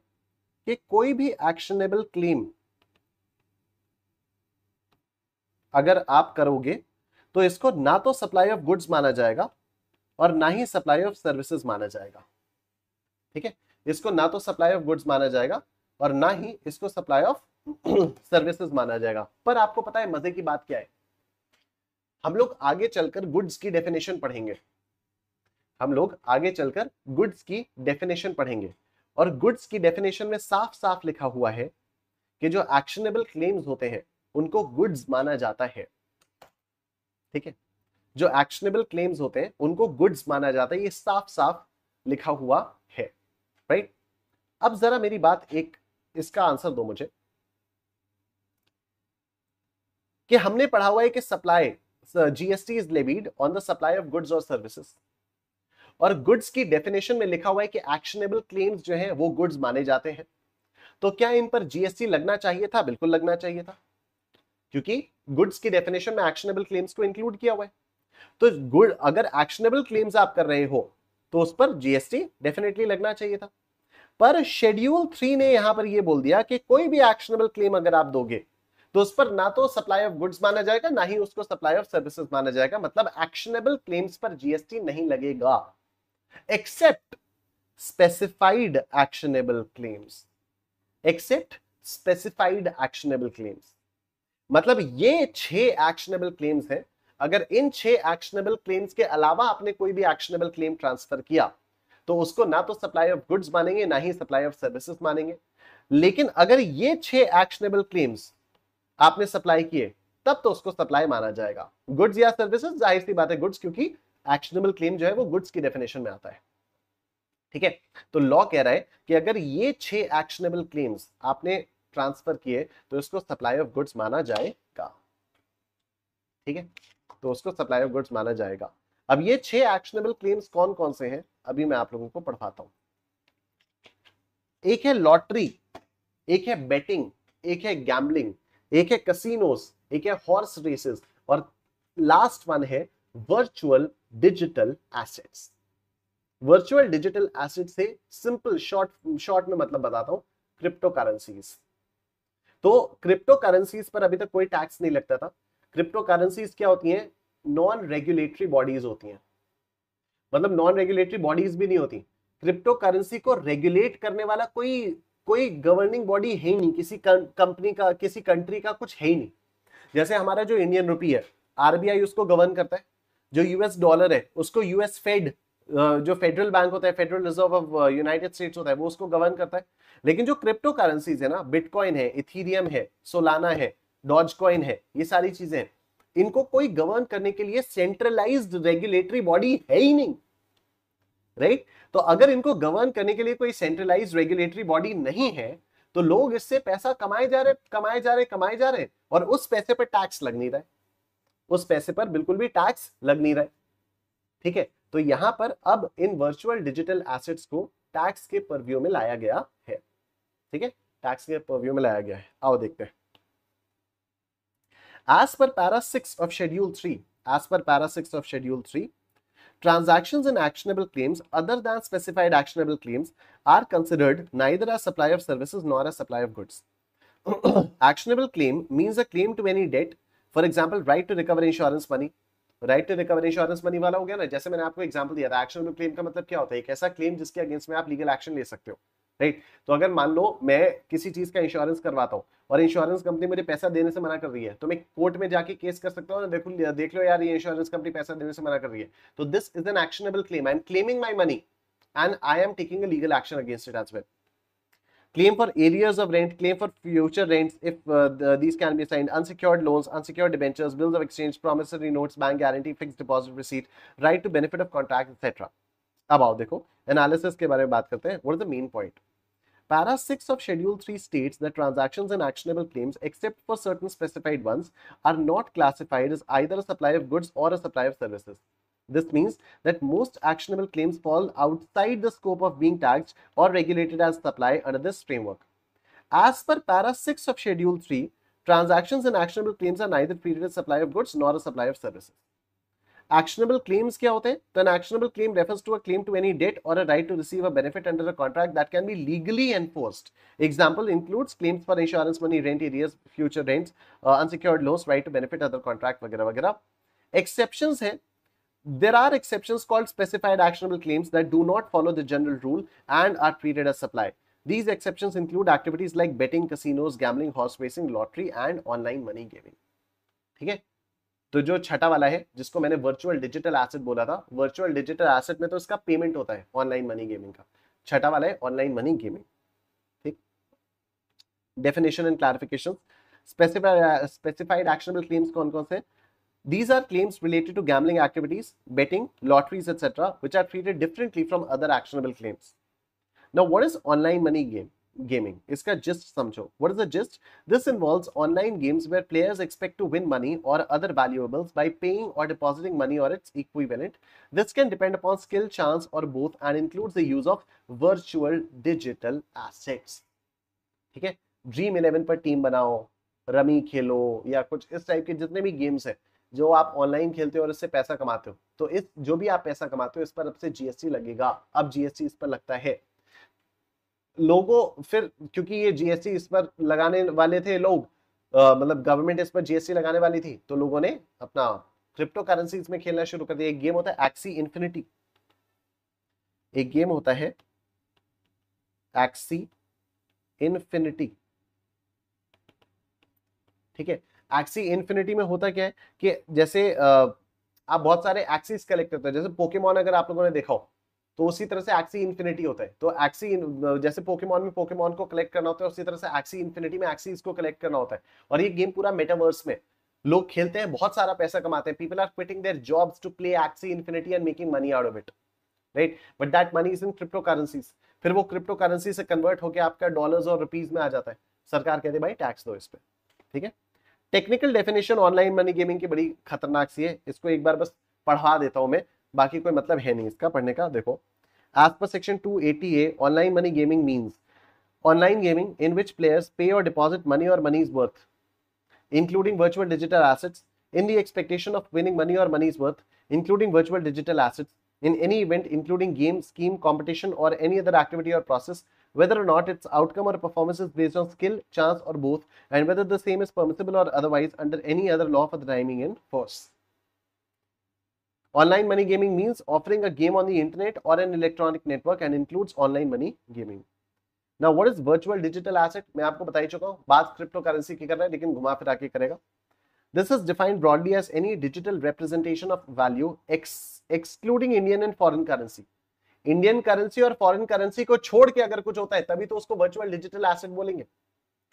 कि कोई भी एक्शनेबल क्लेम अगर आप करोगे तो इसको ना तो सप्लाई ऑफ गुड्स माना जाएगा और ना ही सप्लाई ऑफ सर्विसेज माना जाएगा। ठीक है, इसको ना तो सप्लाई ऑफ गुड्स माना जाएगा और ना ही इसको सप्लाई ऑफ सर्विसेज माना जाएगा। पर आपको पता है मजे की बात क्या है, हम लोग आगे चलकर गुड्स की डेफिनेशन पढ़ेंगे। हम लोग आगे चलकर गुड्स की डेफिनेशन पढ़ेंगे और गुड्स की डेफिनेशन में साफ साफ लिखा हुआ है कि जो एक्शनेबल क्लेम्स होते हैं उनको गुड्स माना जाता है। ठीक है, जो एक्शनेबल क्लेम्स होते हैं उनको गुड्स माना जाता है, ये साफ साफ लिखा हुआ है। राइट, अब जरा मेरी बात एक इसका आंसर दो मुझे कि हमने पढ़ा हुआ है कि supply GST is levied on the supply of goods और सर्विसेज, और गुड्स की डेफिनेशन में लिखा हुआ है कि एक्शनेबल क्लेम्स जो हैं वो गुड्स माने जाते हैं। तो क्या इन पर जीएसटी लगना चाहिए था? बिल्कुल लगना चाहिए था, क्योंकि गुड्स की डेफिनेशन में एक्शनेबल क्लेम्स को इंक्लूड किया हुआ है। तो गुड अगर एक्शनेबल क्लेम्स आप कर रहे हो तो उस पर जीएसटी डेफिनेटली लगना चाहिए था। पर शेड्यूल 3 ने यहां पर यह बोल दिया कि कोई भी एक्शनेबल क्लेम अगर आप दोगे तो उस पर ना तो सप्लाई ऑफ गुड्स माना जाएगा ना ही उसको सप्लाई ऑफ सर्विसेज माना जाएगा। मतलब एक्शनेबल क्लेम्स पर जीएसटी नहीं लगेगा except specified actionable claims. Except specified actionable claims मतलब ये 6 एक्शनेबल क्लेम्स हैं। अगर इन 6 एक्शनेबल क्लेम्स के अलावा आपने कोई भी एक्शनेबल क्लेम ट्रांसफर किया तो उसको ना तो सप्लाई ऑफ गुड्स मानेंगे ना ही सप्लाई ऑफ सर्विसेज मानेंगे। लेकिन अगर ये 6 एक्शनेबल क्लेम्स आपने सप्लाई किए तब तो उसको सप्लाई माना जाएगा। गुड्स या सर्विसेज, जाहिर सी बात है गुड्स, क्योंकि एक्शनेबल क्लेम जो है वो गुड्स की डेफिनेशन में आता है। ठीक है, तो लॉ कह रहा है कि अगर ये 6 एक्शनेबल क्लेम्स आपने ट्रांसफर किए तो इसको सप्लाई ऑफ गुड्स माना जाएगा। ठीक है, तो उसको सप्लाई ऑफ गुड्स माना जाएगा। अब ये 6 एक्शनेबल क्लेम्स कौन कौन से हैं अभी मैं आप लोगों को पढ़ाता हूं। एक है लॉटरी, एक है बेटिंग, एक है गैम्बलिंग, एक है कसिनोस, एक है हॉर्स रेसेस और लास्ट वन है virtual digital assets. Virtual digital asset से सिंपल शॉर्ट में मतलब बताता हूं, क्रिप्टो करेंसीज। तो क्रिप्टो करेंसीज पर अभी तक कोई टैक्स नहीं लगता था। क्रिप्टो करेंसीज क्या होती हैं? नॉन रेगुलेटरी बॉडीज होती हैं, मतलब नॉन रेगुलेटरी बॉडीज भी नहीं होती। क्रिप्टो करेंसी को रेगुलेट करने वाला कोई कोई गवर्निंग बॉडी है ही नहीं, किसी कंपनी का, किसी कंट्री का कुछ है ही नहीं। जैसे हमारा जो इंडियन रुपी है, आरबीआई उसको गवर्न करता है। जो यूएस डॉलर है उसको यूएस फेड, जो फेडरल बैंक होता है, federal reserve of United states होता है, वो उसको गवर्न करता है। लेकिन जो क्रिप्टो करेंसीज है ना, बिटकॉइन है, इथीरियम है, सोलाना है, डॉज कॉइन है, ये सारी चीजें, इनको कोई गवर्न करने के लिए सेंट्रलाइज्ड रेगुलेटरी बॉडी है ही नहीं, राइट? तो अगर इनको गवर्न करने के लिए कोई सेंट्रलाइज्ड रेगुलेटरी बॉडी नहीं है, तो लोग इससे पैसा कमाए जा रहे, कमाए जा रहे, कमाए जा रहे, और उस पैसे पर टैक्स लग नहीं रहा है, उस पैसे पर बिल्कुल भी टैक्स लग नहीं रहा है। ठीक है, तो यहां पर अब इन वर्चुअल डिजिटल एसेट्स को टैक्स के परव्यू में लाया गया है। ठीक है, टैक्स के परव्यू में लाया गया है। आओ देखते हैं। As per para 6 of schedule 3, as per para 6 of schedule 3, transactions and actionable claims other than specified actionable claims are considered neither as supply of services nor as supply of goods. Actionable claim means a claim to any debt, for example right to recover insurance money. Right to recover insurance money वाला हो गया ना, जैसे मैंने आपको example दिया था। Actionable claim का मतलब क्या होता है? एक ऐसा क्लेम जिसके अगेंस्ट में आप लीगल एक्शन ले सकते हो, राइट? तो अगर मान लो मैं किसी चीज का इंश्योरेंस करवाता हूँ और इंश्योरेंस कंपनी मुझे पैसा देने से मना कर रही है, तो मैं कोर्ट में जाके केस कर सकता हूँ, देखो देख लो यार, ये इंश्योरेंस कंपनी पैसा देने से मना कर रही है। तो this is an actionable claim, I am claiming my money and I am taking a legal action against it as well. Claim for arrears of rent, claim for future rents if these can be assigned, unsecured loans, unsecured debentures, bills of exchange, promissory notes, bank guarantee, fixed deposit receipt, right to benefit of contract, etc. अब आओ देखो analysis के बारे में बात करते हैं. What is the main point? Para 6 of Schedule 3 states that transactions and actionable claims, except for certain specified ones, are not classified as either a supply of goods or a supply of services. This means that most actionable claims fall outside the scope of being taxed or regulated as supply under this framework. As per Para 6 of Schedule 3, transactions and actionable claims are neither treated as supply of goods nor a supply of services. Actionable claims क्या होते हैं? तो an actionable claim refers to a claim to any debt or a right to receive a benefit under a contract that can be legally enforced. Example includes claims for insurance money, rent arrears, future rents, unsecured loans, right to benefit, other contract वगैरह वगैरह. Exceptions है. There are exceptions called specified actionable claims that do not follow the general rule and are treated as supply. These exceptions include activities like betting, casinos, gambling, horse racing, lottery and online money gaming. ठीक है, तो जो छठा वाला है जिसको मैंने virtual digital asset बोला था, वर्चुअल डिजिटल एसेट में तो इसका पेमेंट होता है ऑनलाइन मनी गेमिंग का। छठा वाला है ऑनलाइन मनी गेमिंग। ठीक, definition and clarification. Specified actionable claims कौन कौन से? These are claims related to gambling activities, betting, lotteries, etc., which are treated differently from other actionable claims. Now, what is online money gaming? Iska gist samjho. What is the gist? This involves online games where players expect to win money or other valuables by paying or depositing money or its equivalent. This can depend upon skill, chance, or both, and includes the use of virtual digital assets. ठीक है, dream 11 पर team बनाओ, rummy खेलो, या कुछ इस type के जितने भी गेम्स है जो आप ऑनलाइन खेलते हो और इससे पैसा कमाते हो, तो इस जो भी आप पैसा कमाते हो इस पर अब से जीएसटी लगेगा। अब जीएसटी इस पर लगता है। लोगों फिर क्योंकि ये जीएसटी इस पर लगाने वाले थे लोग, मतलब गवर्नमेंट इस पर जीएसटी लगाने वाली थी, तो लोगों ने अपना क्रिप्टो करेंसीज में खेलना शुरू कर दिया। एक गेम होता है एक्सी इन्फिनिटी, एक गेम होता है एक्सी इन्फिनिटी। ठीक है, एक्सी इन्फिनिटी में होता क्या है कि जैसे आप बहुत सारे एक्सीज कलेक्ट करते हो, जैसे पोकेमॉन अगर आप लोगों ने देखा हो तो उसी तरह से एक्सी इन्फिनिटी होता है। तो एक्सी जैसे पोकेमॉन में पोकेमॉन को कलेक्ट करना होता है, उसी तरह से एक्सी इन्फिनिटी में एक्सीज को कलेक्ट करना होता है। और ये गेम पूरा मेटावर्स में लोग खेलते हैं, बहुत सारा पैसा कमाते हैं। People are quitting their jobs to play Axie Infinity and making money out of it, right? But that money is in crypto currencies. फिर वो क्रिप्टो करेंसी से कन्वर्ट होकर आपका डॉलर्स और रुपीज में आ जाता है। सरकार कहती है भाई टैक्स दो इस पे। ठीक है, technical definition online money gaming की बड़ी खतरनाक सी है, इसको एक बार बस पढ़ा देता हूं मैं, बाकी कोई मतलब है नहीं इसका पढ़ने का। देखो, as per section 280A, online money gaming means online gaming in which players pay और डिपॉजिट मनी और money's worth including virtual digital assets in the expectation of winning money or money's worth, including virtual digital assets, in any event including game, scheme, competition or any other activity or process, whether or not its outcome or performance is based on skill, chance or both, and whether the same is permissible or otherwise under any other law for the timing in force. Online money gaming means offering a game on the internet or an electronic network and includes online money gaming. Now what is virtual digital asset? मैं आपको बता ही चुका हूं, बात crypto currency की कर रहा है लेकिन घुमा फिरा के करेगा. This is defined broadly as any digital representation of value excluding Indian and foreign currency. Indian currency और फॉरेन करेंसी को छोड़ के अगर कुछ होता है तभी तो उसको वर्चुअल डिजिटल एसेट बोलेंगे.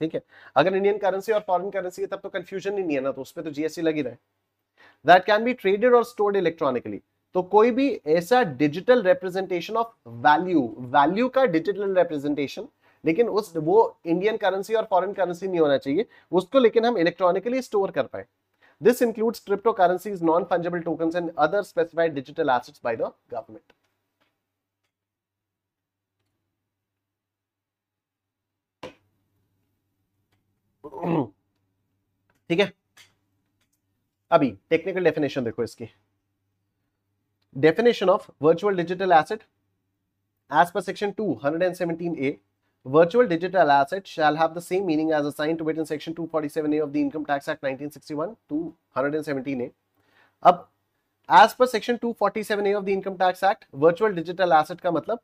ठीक है, अगर इंडियन करेंसी और फॉरेन करेंसी है तब तो कंफ्यूजन ही नहीं है ना, तो उस पर तो जीएसटी लगी रहे. दैट कैन बी ट्रेडेड और स्टोर्ड इलेक्ट्रॉनिकली. तो कोई भी ऐसा डिजिटल रिप्रेजेंटेशन ऑफ वैल्यू का डिजिटल रिप्रेजेंटेशन, लेकिन वो इंडियन करेंसी और फॉरेन करेंसी नहीं होना चाहिए उसको, लेकिन हम इलेक्ट्रॉनिकली स्टोर कर पाए. This includes crypto currencies, non fungible tokens and other specified digital assets by the government. ठीक है, अभी टेक्निकल डेफिनेशन देखो इसकी. Definition of virtual digital asset as per section 217A, virtual digital assets shall have the same meaning as assigned to it in section 247A of the Income Tax Act 1961 to 117A. अब as per section 247A of the Income Tax Act, virtual digital asset का मतलब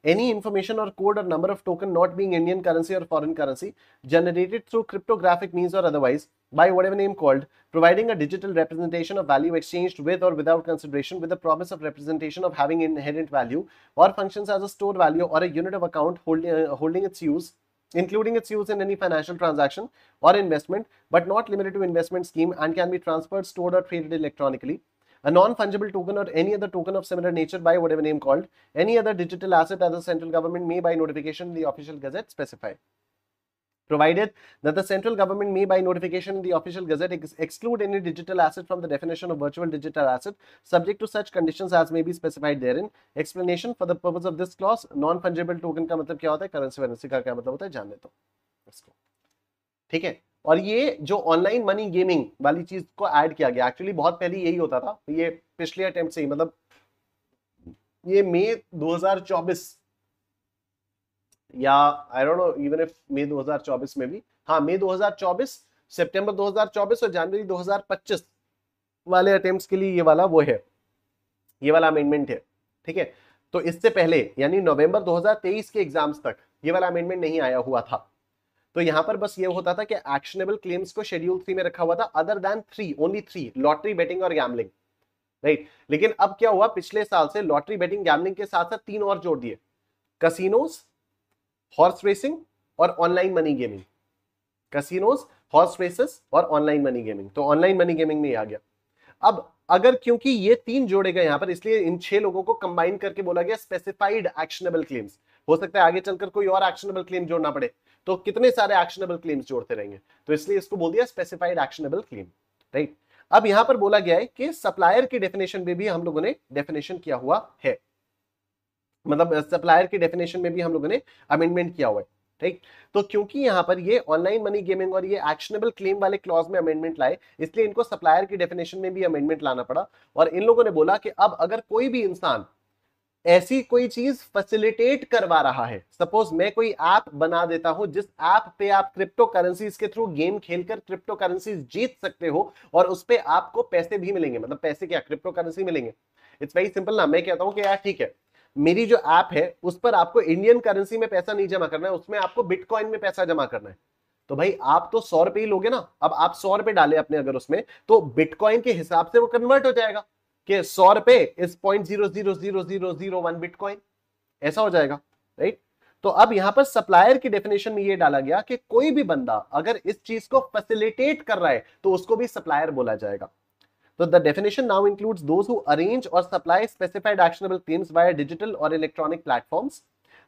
any information or code or number of token not being Indian currency or foreign currency generated through cryptographic means or otherwise by whatever name called, providing a digital representation of value exchanged with or without consideration with the promise of representation of having inherent value or functions as a stored value or a unit of account holding its use, including its use in any financial transaction or investment, but not limited to investment scheme, and can be transferred, stored or traded electronically. A non-fungible token or any other token of similar nature by whatever name called, any other digital asset as the central government may by notification in the official gazette specify. Provided that the central government may by notification in the official gazette exclude any digital asset from the definition of virtual digital asset subject to such conditions as may be specified therein. Explanation for the purpose of this clause, non-fungible token का मतलब क्या होता है, currency वरेंसी का क्या मतलब होता है, जानने दो इसको. ठीक है, और ये जो ऑनलाइन मनी गेमिंग वाली चीज को ऐड किया गया, एक्चुअली बहुत पहले यही होता था, ये पिछले अटेम्प्ट से ही, मतलब ये मई 2024 या I don't know even if May 2024 में भी, हाँ मई 2024, सितंबर 2024 और जनवरी 2025 वाले अटेम्प्ट्स के लिए ये वाला वो है, ये वाला अमेंडमेंट है. ठीक है, तो इससे पहले यानी नवंबर 2023 के एग्जाम्स तक ये वाला अमेंडमेंट नहीं आया हुआ था. तो यहां पर बस ये होता था कि एक्शनेबल क्लेम्स को शेड्यूल 3 में रखा हुआ था, other than 3, only 3, lottery, betting और गैम्बलिंग. राइट, लेकिन अब क्या हुआ, पिछले साल से लॉटरी, बेटिंग, गैम्बलिंग के साथ साथ 3 और जोड़ दिए, कसिनोज, हॉर्स रेसिंग और online money gaming. Casinos, horse races और ऑनलाइन मनी गेमिंग. तो ऑनलाइन मनी गेमिंग में आ गया. अब अगर क्योंकि ये 3 जोड़े गए यहां पर, इसलिए इन 6 लोगों को कंबाइन करके बोला गया स्पेसिफाइड एक्शनेबल क्लेम्स. हो सकता है आगे चलकर कोई और एक्शनेबल क्लेम जोड़ना पड़े, तो कितने सारे एक्शनेबल क्लेम्स जोड़ते रहेंगे, तो इसलिए इसको बोल दिया स्पेसिफाइड एक्शनेबल क्लेम. राइट, अब यहां पर बोला गया है कि सप्लायर की डेफिनेशन में भी हम लोगों ने डेफिनेशन किया हुआ है, मतलब सप्लायर की डेफिनेशन में भी हम लोगों ने अमेंडमेंट किया हुआ है. ठीक, तो क्योंकि यहां पर ये ऑनलाइन मनी गेमिंग और ये एक्शनेबल क्लेम वाले क्लॉज में अमेंडमेंट लाए, इसलिए इनको सप्लायर की डेफिनेशन में भी अमेंडमेंट लाना पड़ा. और इन लोगों ने बोला कि अब अगर कोई भी इंसान ऐसी कोई चीज फैसिलिटेट करवा रहा है, सपोज मैं कोई ऐप बना देता हूं जिस ऐप पे आप क्रिप्टो करेंसीज के थ्रू गेम खेलकर क्रिप्टो करेंसीज जीत सकते हो और उस पे आपको पैसे भी मिलेंगे, मतलब पैसे क्या, क्रिप्टो करेंसी मिलेंगे. इट्स वेरी सिंपल ना, मैं कहता हूं कि यार ठीक है, मेरी जो ऐप है उस पर आपको इंडियन करेंसी में पैसा नहीं जमा करना है, उसमें आपको बिटकॉइन में पैसा जमा करना है. तो भाई आप तो 100 रुपए ही लोगे ना, अब आप 100 रुपए डाले अपने अगर उसमें, तो बिटकॉइन के हिसाब से वो कन्वर्ट हो जाएगा कि 100 रुपए इज 0.0000001 बिटकॉइन, ऐसा हो जाएगा. राइट, तो अब यहां पर सप्लायर की डेफिनेशन में ये डाला गया कि कोई भी बंदा अगर इस चीज को फैसिलिटेट कर रहा है तो उसको भी सप्लायर बोला जाएगा. So the definition now includes those who arrange or supply specified actionable claims via digital or electronic platforms.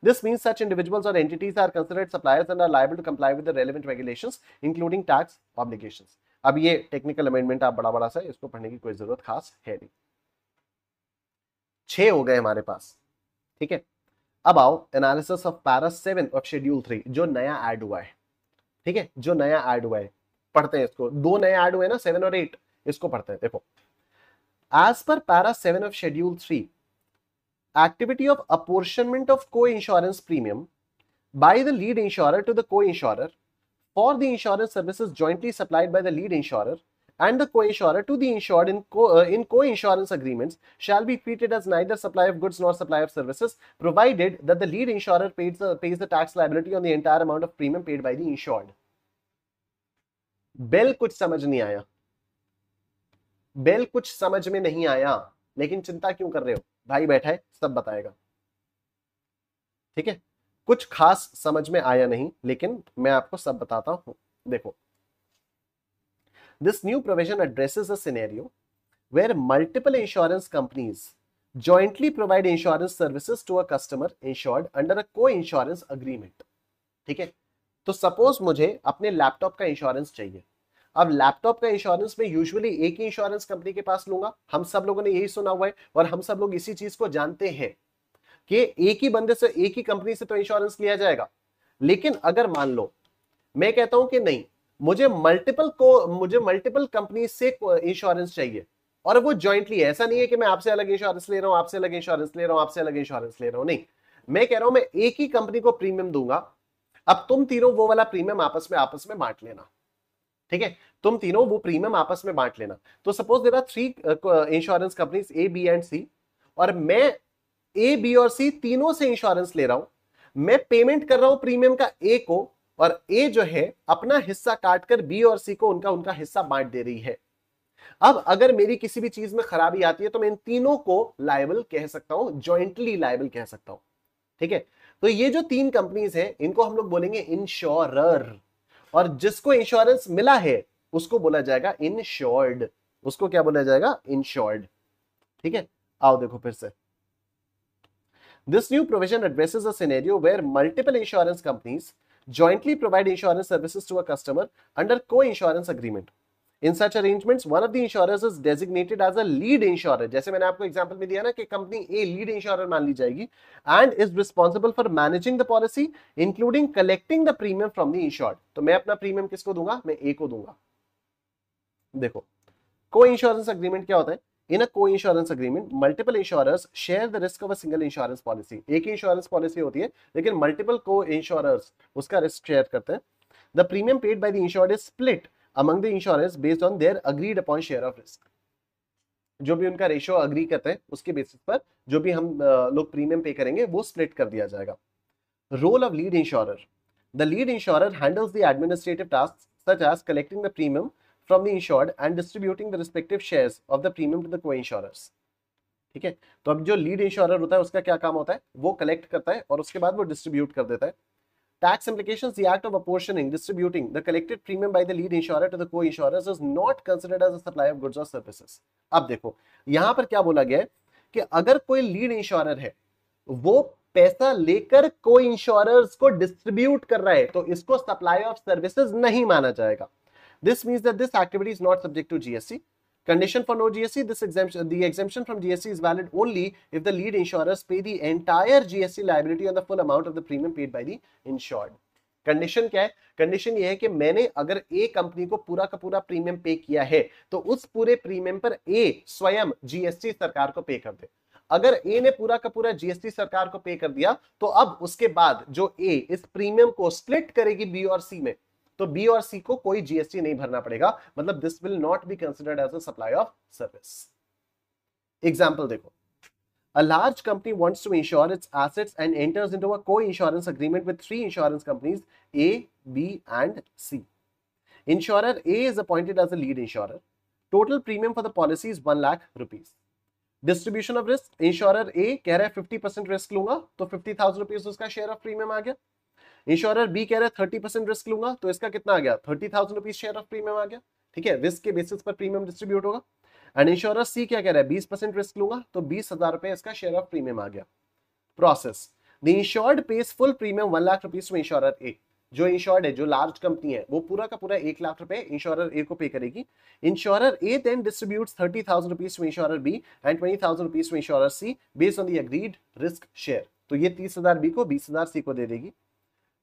This means such individuals or entities are considered suppliers and are liable to comply with the relevant regulations, including tax obligations. अब ये technical amendment आप बड़ा सा, इसको पढ़ने की कोई जरूरत खास है नहीं. 6 हो गए हमारे पास. ठीक है, अब आओ analysis of para 7 of schedule 3, जो नया ऐड हुआ है. ठीक है, जो नया ऐड हुआ है, पढ़ते हैं इसको. 2 नए ऐड हुए ना, 7 और 8, इसको पढ़ते हैं. देखो, as per para 7 of schedule 3, activity of apportionment of co-insurance premium by the lead insurer to the co-insurer for the insurance services jointly supplied by the lead insurer and the co-insurer to the insured in co-insurance agreements shall be treated as neither supply of goods nor supply of services, provided that the lead insurer pays the tax liability on the entire amount of premium paid by the insured. Well कुछ समझ नहीं आया, bell कुछ समझ में नहीं आया, लेकिन चिंता क्यों कर रहे हो, भाई बैठा है सब बताएगा, ठीक है। कुछ खास समझ में आया नहीं, लेकिन मैं आपको सब बताता हूं। देखो, this new provision addresses a scenario where multiple insurance companies jointly provide insurance services to a customer insured under a co-insurance agreement, ठीक है। तो सपोज मुझे अपने लैपटॉप का इंश्योरेंस चाहिए। अब लैपटॉप का इंश्योरेंस में यूजुअली एक ही इंश्योरेंस कंपनी के पास लूंगा, हम सब लोगों ने यही सुना हुआ है और हम सब लोग इसी चीज को जानते हैं कि एक ही बंदे से, एक ही कंपनी से तो इंश्योरेंस लिया जाएगा। लेकिन अगर मान लो मैं कहता हूं कि नहीं, मुझे मल्टीपल कंपनी से इंश्योरेंस चाहिए और वो ज्वाइंटली है, ऐसा नहीं है कि मैं आपसे अलग इंश्योरेंस ले रहा हूं, आपसे अलग इंश्योरेंस ले रहा हूं, आपसे अलग इंश्योरेंस ले रहा हूं, नहीं, मैं कह रहा हूं मैं एक ही कंपनी को प्रीमियम दूंगा। अब तुम तीनों वो वाला प्रीमियम आपस में बांट लेना, ठीक है, तुम तीनों वो प्रीमियम आपस में बांट लेना। तो suppose there are 3 insurance companies A, B and C, और मैं ए, बी और सी तीनों से इंश्योरेंस ले रहा हूं। मैं पेमेंट कर रहा हूं प्रीमियम का ए को, और ए जो है अपना हिस्सा काटकर बी और सी को उनका हिस्सा बांट दे रही है। अब अगर मेरी किसी भी चीज में खराबी आती है तो मैं इन तीनों को लायबल कह सकता हूं, जॉइंटली लायबल कह सकता हूं, ठीक है। तो ये जो 3 कंपनीज हैं इनको हम लोग बोलेंगे इंश्योरर, और जिसको इंश्योरेंस मिला है उसको बोला जाएगा इंश्योर्ड। उसको क्या बोला जाएगा? इंश्योर्ड, ठीक है। आओ देखो फिर से, this new provision addresses a scenario where multiple insurance companies jointly provide insurance services to a customer under co-insurance agreement. In such arrangements, one of the insurers is designated as a lead insurer. जैसे मैंने आपको example में दिया ना कि company a lead insurer मान ली जाएगी, and is responsible for managing the policy, including collecting the premium from the insured. तो मैं अपना प्रीमियम किसको दूंगा? मैं ए को दूंगा। देखो, co-insurance agreement क्या होता है? In a co-insurance agreement, multiple insurers share the risk of a single insurance policy. एक ही इंश्योरेंस पॉलिसी होती है, लेकिन मल्टीपल co-insurers उसका रिस्क शेयर करते हैं। The premium paid by the insured is split among the insurers based on their agreed upon share of risk. जो भी उनका रेशियो अग्री करते हैं उसके बेसिस पर जो भी हम लोग प्रीमियम पे करेंगे वो स्प्लिट कर दिया जाएगा। Role of lead insurer, the lead insurer handles the administrative task such as collecting the premium from the insured and distributing the respective shares of the premium to the co-insurers, ठीक है। तो अब जो lead insurer होता है उसका क्या काम होता है? वो कलेक्ट करता है और उसके बाद वो डिस्ट्रीब्यूट कर देता है। Tax implications, the act of apportioning, distributing the collected premium by the lead insurer to the co-insurers is not considered as a supply of goods or services. अब देखो यहां पर क्या बोला गया है कि अगर कोई लीड इंश्योरर है वो पैसा लेकर को इंश्योरर्स को डिस्ट्रीब्यूट कर रहा है तो इसको सप्लाई ऑफ सर्विसेज नहीं माना जाएगा। This means that this activity is not subject to GST. Condition for no GST, the exemption from GST is valid only if the lead insurers pay the entire GST liability on the full amount of the premium paid by the insured. Condition क्या है? Condition ये है कि मैंने अगर ए company को पूरा का पूरा प्रीमियम पे किया है तो उस पूरे प्रीमियम पर ए स्वयं जीएसटी सरकार को पे कर दे। अगर ए ने पूरा का पूरा जीएसटी सरकार को पे कर दिया तो अब उसके बाद जो ए इस प्रीमियम को स्प्लिट करेगी बी और सी में, तो बी और सी को कोई जीएसटी नहीं भरना पड़ेगा, मतलब this will not be considered as a supply of service. Example देखो, a large company wants to insure its assets and enters into a co-insurance agreement with 3 insurance companies A, B and C. Insurer A is appointed as a lead insurer. Total premium for the policy is 1 lakh rupees. Distribution of risk, insurer A कह रहा है 50% risk लूंगा तो 50,000 rupees उसका share of premium आ गया। Insurer B कह रहा है 30% रिस्क लूंगा तो इसका कितना आ गया? 30,000 रुपीज शेयर ऑफ प्रीमियम आ गया, ठीक है। रिस्क के बेसिस पर प्रीमियम डिस्ट्रीब्यूट होगा। एंड इंश्योरर सी क्या कह रहा है? 20% रिस्क लूंगा तो 20,000 रुपए इसका शेयर ऑफ प्रीमियम आ गया। Process, the insured pays full premium 1 lakh rupees to insurer A. जो इंश्योर्ड है, जो लार्ज कंपनी है, वो पूरा का पूरा 1 लाख रुपए इंश्योरर ए को पे करेगी। Insurer A then distributes 30,000 rupees to insurer B and 20,000 rupees to insurer C based on the agreed risk share. तो ये 30,000 बी को, 20,000 सी को दे देगी।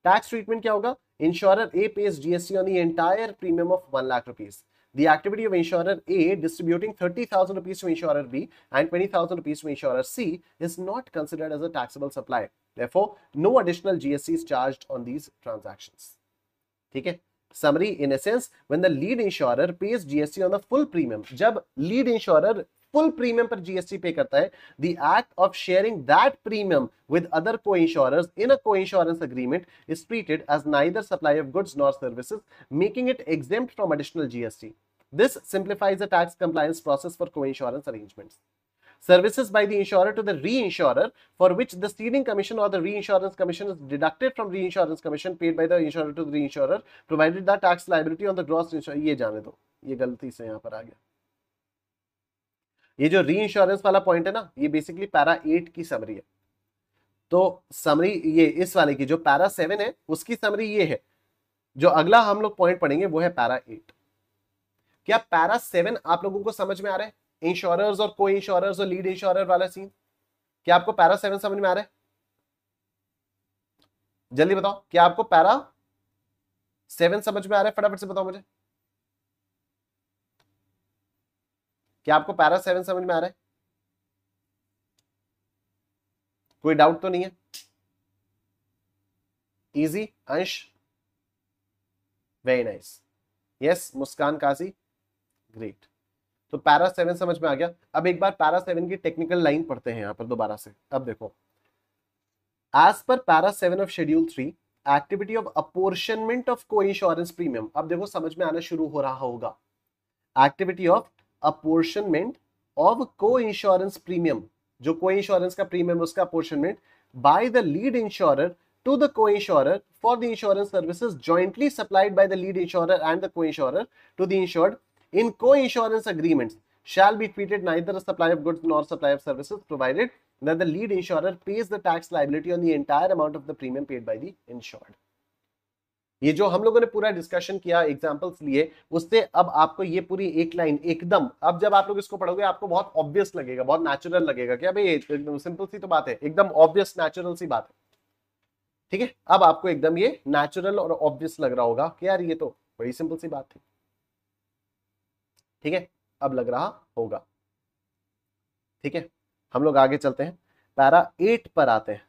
टैक्स ट्रीटमेंट क्या होगा? Insurer A page GST on the entire premium of 1 lakh rupees. the activity of insurer A distributing 30,000 rupees to insurer B and 20,000 rupees to insurer C is not considered as a taxable supply. Therefore, no additional GST is charged on these transactions. ठीक है. Summary, in essence, when the lead insurer pays GST on the full premium, जब lead insurer full premium पर GST पे करता है, the act of sharing that premium with other co-insurers in a co-insurance agreement is treated as neither supply of goods nor services, making it exempt from additional GST. This simplifies the tax compliance process for co-insurance arrangements. Services by the insurer to the reinsurer for which the ceding commission or the reinsurance commission is deducted from reinsurance commission paid by the insurer to the reinsurer, provided the tax liability on the gross insurance. ये जाने दो, ये गलती से यहाँ पर आ गया. ये जो रीइंश्योरेंस वाला पॉइंट है ना, ये बेसिकली पैरा 8 की समरी है. तो समरी ये इस वाले की जो पैरा 7 है उसकी समरी ये है. जो अगला हम लोग पॉइंट पढ़ेंगे वो है पैरा 8. क्या पैरा 7 आप लोगों को समझ में आ रहा है? इंश्योरर्स और को इंश्योरर्स और लीड इंश्योरर वाला सीन, क्या आपको पैरा 7 समझ में आ रहा है? जल्दी बताओ, क्या आपको पैरा 7 समझ में आ रहा है? फटाफट से बताओ मुझे, क्या आपको पैरा 7 समझ में आ रहा है? कोई डाउट तो नहीं है? इजी अंश, वेरी नाइस, यस मुस्कान काजी, ग्रेट. तो पैरा 7 समझ में आ गया. अब एक बार पैरा 7 की टेक्निकल लाइन पढ़ते हैं यहां पर दोबारा से. अब देखो, as per para 7 of schedule 3, activity of apportionment of co insurance premium. अब देखो समझ में आना शुरू हो रहा होगा. Activity of apportionment of co insurance premium, जो को इंश्योरेंस का प्रीमियम उसका apportionment by the lead insurer to the co-insurer for the insurance services jointly supplied by the lead insurer and the co-insurer to the insured in co-insurance agreements shall be treated neither as supply of goods nor supply of services, provided that the lead insurer pays the tax liability on the entire amount of the premium paid by the insured. ये जो हम लोगों ने पूरा discussion किया, examples लिए, उससे अब आपको ये पूरी एक लाइन एकदम, अब जब आप लोग इसको पढ़ोगे आपको बहुत ऑब्वियस लगेगा, बहुत नेचुरल लगेगा कि भाई एकदम सिंपल सी तो बात है, एकदम ऑब्वियस नेचुरल सी बात है. ठीक है, अब आपको एकदम ये नेचुरल और ऑब्वियस लग रहा होगा कि यार ये तो बड़ी सिंपल सी बात थी. ठीक है, अब लग रहा होगा. ठीक है, हम लोग आगे चलते हैं, पैरा 8 पर आते हैं.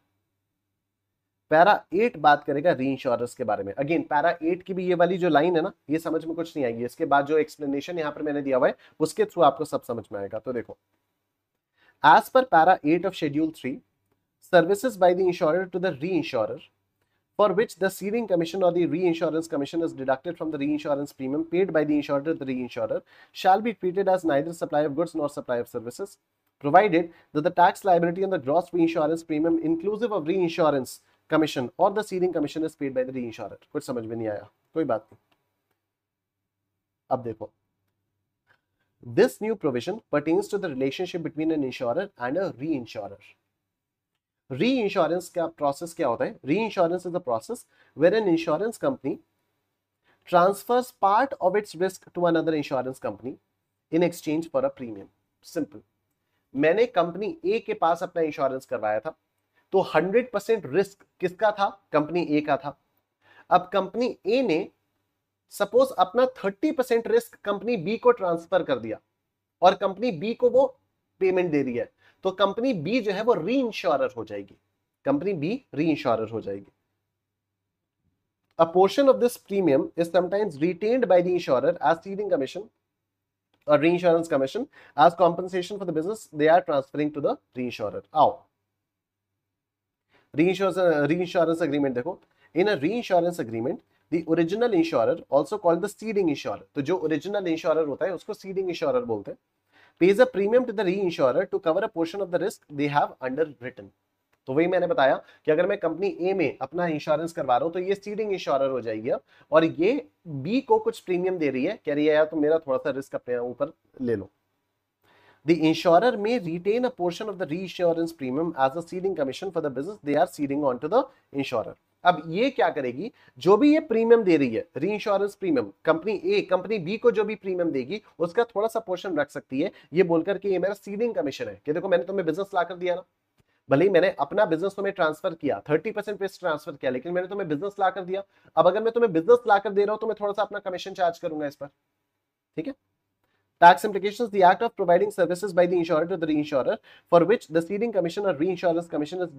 पैरा 8 बात करेगा रीइंश्योरेंस के बारे में. अगेन पैरा 8 की भी ये वाली जो लाइन है ना, ये समझ में कुछ नहीं आएगी. इसके बाद जो एक्सप्लेनेशन यहाँ पर मैंने दिया हुआ है उसके थ्रू आपको सब समझ में आएगा. तो देखो, as per para 8 of schedule 3, services by the insurer to the reinsurer for which the ceding commission or the reinsurance commission is deducted from the reinsurance premium paid by the insurer to the reinsurer shall be treated as neither supply of goods nor supply of services, provided that the tax liability on the gross reinsurance premium inclusive of reinsurance commission or the ceding commission is paid by the reinsurer. कुछ समझ में नहीं आया, कोई बात नहीं. अब देखो, this new provision pertains to the relationship between an insurer and a reinsurer. Reinsurance का प्रोसेस क्या होता है? Reinsurance is a process where an insurance company transfers part of its risk to another insurance company in exchange for a premium. Simple, मैंने company A के पास अपना insurance करवाया था, तो 100% रिस्क किसका था? कंपनी ए का था. अब कंपनी ए ने सपोज अपना 30% रिस्क कंपनी बी को ट्रांसफर कर दिया और कंपनी बी को वो पेमेंट दे रही है, तो कंपनी बी जो है वो रीइंश्योरर हो जाएगी. कंपनी बी रीइंश्योरर हो जाएगी. A portion of this premium is sometimes retained by the insurer as ceding commission or reinsurance commission as compensation for the business they are transferring to the reinsurer. आओ, reinsurance agreement देखो. In a reinsurance agreement, the original insurer, also called the ceding insurer, तो जो original insurer होता है उसको ceding insurer बोलते हैं, pays a premium to the reinsurer to cover a portion of the risk they have underwritten. तो वही मैंने बताया कि अगर मैं कंपनी ए में अपना इंश्योरेंस करवा रहा हूं तो ये सीडिंग इंश्योरर हो जाएगी अब, और ये बी को कुछ प्रीमियम दे रही है, कह रही है यार तुम मेरा थोड़ा सा रिस्क अपने ऊपर ले लो. The insurer may retain a portion of the reinsurance premium as a ceding commission for the business they are ceding on to the insurer. अब ये क्या करेगी? जो भी ये प्रीमियम दे रही है, रीइंश्योरेंस प्रीमियम, कंपनी ए कंपनी बी को जो भी प्रीमियम देगी उसका थोड़ा सा पोर्शन रख सकती है, ये बोलकर कि ये मेरा सीडिंग कमीशन है कि देखो मैंने तुम्हें बिजनेस ला कर दिया ना, भले ही मैंने अपना बिजनेस तुम्हें ट्रांसफर किया, 30% रिस्क ट्रांसफर किया, लेकिन मैंने तुम्हें बिजनेस ला कर दिया. अब अगर मैं तुम्हें बिजनेस ला कर दे रहा हूं तो मैं थोड़ा सा अपना कमीशन चार्ज करूंगा इस पर. ठीक है। Tax implications: the act of providing services by the insurer to the reinsurer for which the ceding commission or reinsurance commission is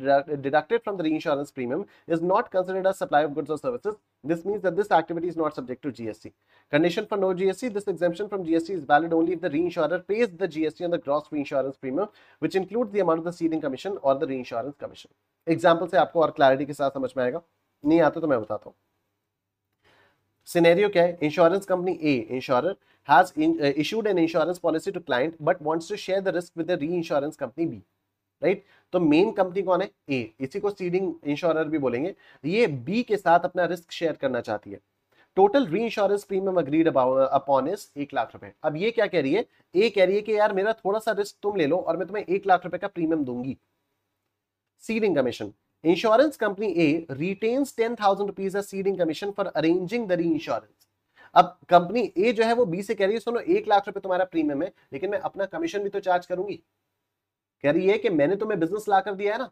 deducted from the reinsurance premium is not considered as supply of goods or services. This means that this activity is not subject to GST. Condition for no GST: this exemption from GST is valid only if the reinsurer pays the GST on the gross reinsurance premium, which includes the amount of the ceding commission or the reinsurance commission. Example से आपको और clarity के साथ समझ में आएगा, नहीं आता तो मैं बताता हूँ। Scenario क्या है? Insurance company A, insurer, has issued an insurance policy to client but wants to share the risk with the reinsurance company B, right? तो मेन कंपनी कौन है? A, इसी को सीडिंग इंश्योरर भी बोलेंगे। ये B के साथ अपना रिस्क शेयर करना चाहती है। टोटल री insurance premium agreed upon is 1 lakh रुपए। अब ये क्या कह रही है? ए कह रही है कि यार मेरा थोड़ा सा रिस्क तुम ले लो और मैं तुम्हें 1 लाख रुपए का प्रीमियम दूंगी। Ceding commission: insurance company A retains 10,000 rupees as ceding commission for arranging the reinsurance. अब कंपनी ए जो है वो बी से कह रही है सुनो 1 लाख रुपए तुम्हारा प्रीमियम है, लेकिन मैं अपना कमीशन भी तो चार्ज करूंगी। कह रही है कि मैंने तुम्हें बिजनेस ला कर दिया है ना,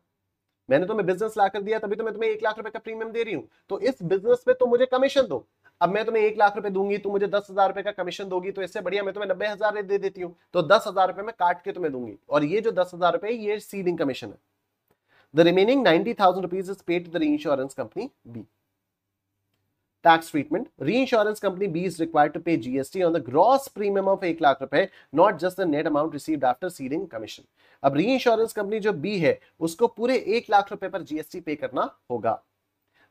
मैंने तुम्हें बिजनेस ला कर दिया तभी तो मैं तुम्हें 1 लाख रुपए का प्रीमियम दे रही हूं, तो इस बिजनेस पे तुम मुझे कमीशन दो। अब मैं तुम्हें 1 लाख रुपए दूंगी, तुम मुझे 10,000 रुपए का कमीशन दोगी, तो इससे बढ़िया मैं तुम्हें 90,000 दे देती हूँ, तो 10,000 रुपए मैं काट के तुम्हें दूंगी, और ये जो 10,000 रुपए ये सीडिंग कमीशन है। The remaining 90,000 rupees is paid to the reinsurance company B. Tax treatment: reinsurance company B is required to pay GST on the gross premium of 1 lakh रुपए, not just the net amount received after ceding commission. अब reinsurance company जो B है उसको पूरे 1 लाख रुपए पर GST पे करना होगा।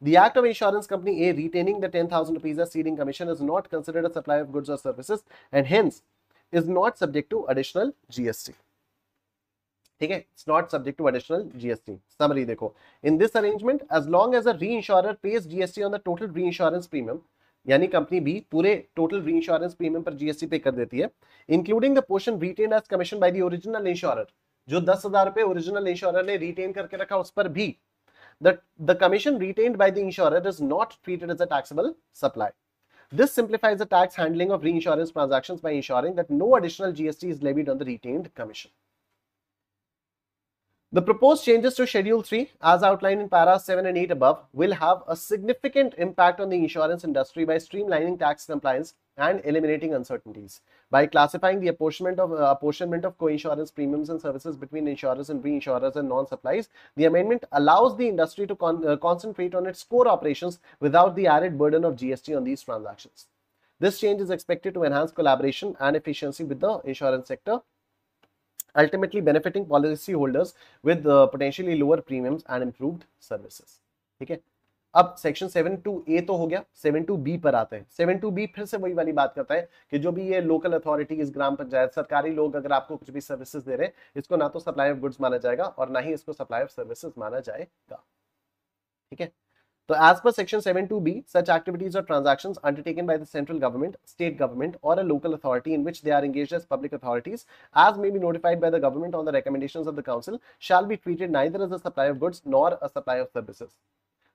The act of insurance company A retaining the 10,000 rupees as ceding commission is not considered a supply of goods or services and hence is not subject to additional GST. ठीक है, it's not subject to additional GST. Summary देखो, in this arrangement as long as a reinsurer pays GST on the total reinsurance premium, यानी company B पूरे total reinsurance premium पर GST pay कर देती है, including the portion retained as commission by the original insurer, जो 10,000 रुपए original insurer ने retain करके रखा उस पर भी the commission retained by the insurer is not treated as a taxable supply. This simplifies the tax handling of reinsurance transactions by ensuring that no additional GST is levied on the retained commission. The proposed changes to Schedule 3, as outlined in Para 7 and 8 above, will have a significant impact on the insurance industry by streamlining tax compliance and eliminating uncertainties. By classifying the apportionment of co-insurance premiums and services between insurers and reinsurers and non-supplies, the amendment allows the industry to concentrate on its core operations without the added burden of GST on these transactions. This change is expected to enhance collaboration and efficiency with the insurance sector, ultimately benefiting policy holders with potentially lower premiums and improved services. ठीक है, अब section 7(2)(a) तो हो गया, 7(2)(b) पर आते हैं। 7(2)(b) फिर से वही वाली बात करता है कि जो भी ये लोकल अथॉरिटीज, ग्राम पंचायत, सरकारी लोग अगर आपको कुछ भी सर्विसेज दे रहे हैं, इसको ना तो सप्लाई ऑफ गुड्स माना जाएगा और ना ही इसको सप्लाई ऑफ सर्विसेज माना जाएगा। ठीक है, तो as per section 7(2)(b), such activities or transactions undertaken by the central government, state government, or a local authority in which they are engaged as public authorities, as may be notified by the government on the recommendations of the council, shall be treated neither as a supply of goods nor a supply of services.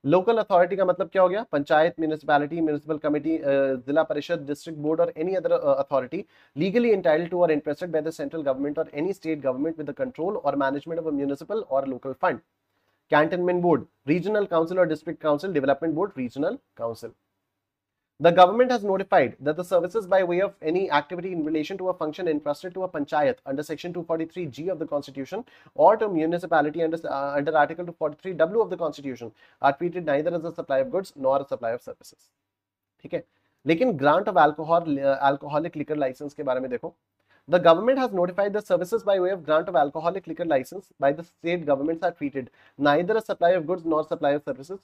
Local authority का मतलब क्या हो गया? Panchayat, municipality, municipal committee, Zila Parishad, district board और any other authority legally entitled to और entrusted by the central government और any state government with the control और management of a municipal और local fund. Cantonment Board, Regional Council or District Council, Development Board, Regional Council. The government has notified that the services by way of any activity in relation to a function entrusted to a panchayat under section 243G of the Constitution or to municipality under Article 243W of the Constitution are treated neither as a supply of goods nor a supply of services. ठीक है, लेकिन grant of alcoholic liquor license के बारे में देखो. The government has notified the services by way of grant of alcoholic liquor license by the state governments are treated neither a supply of goods nor supply of services.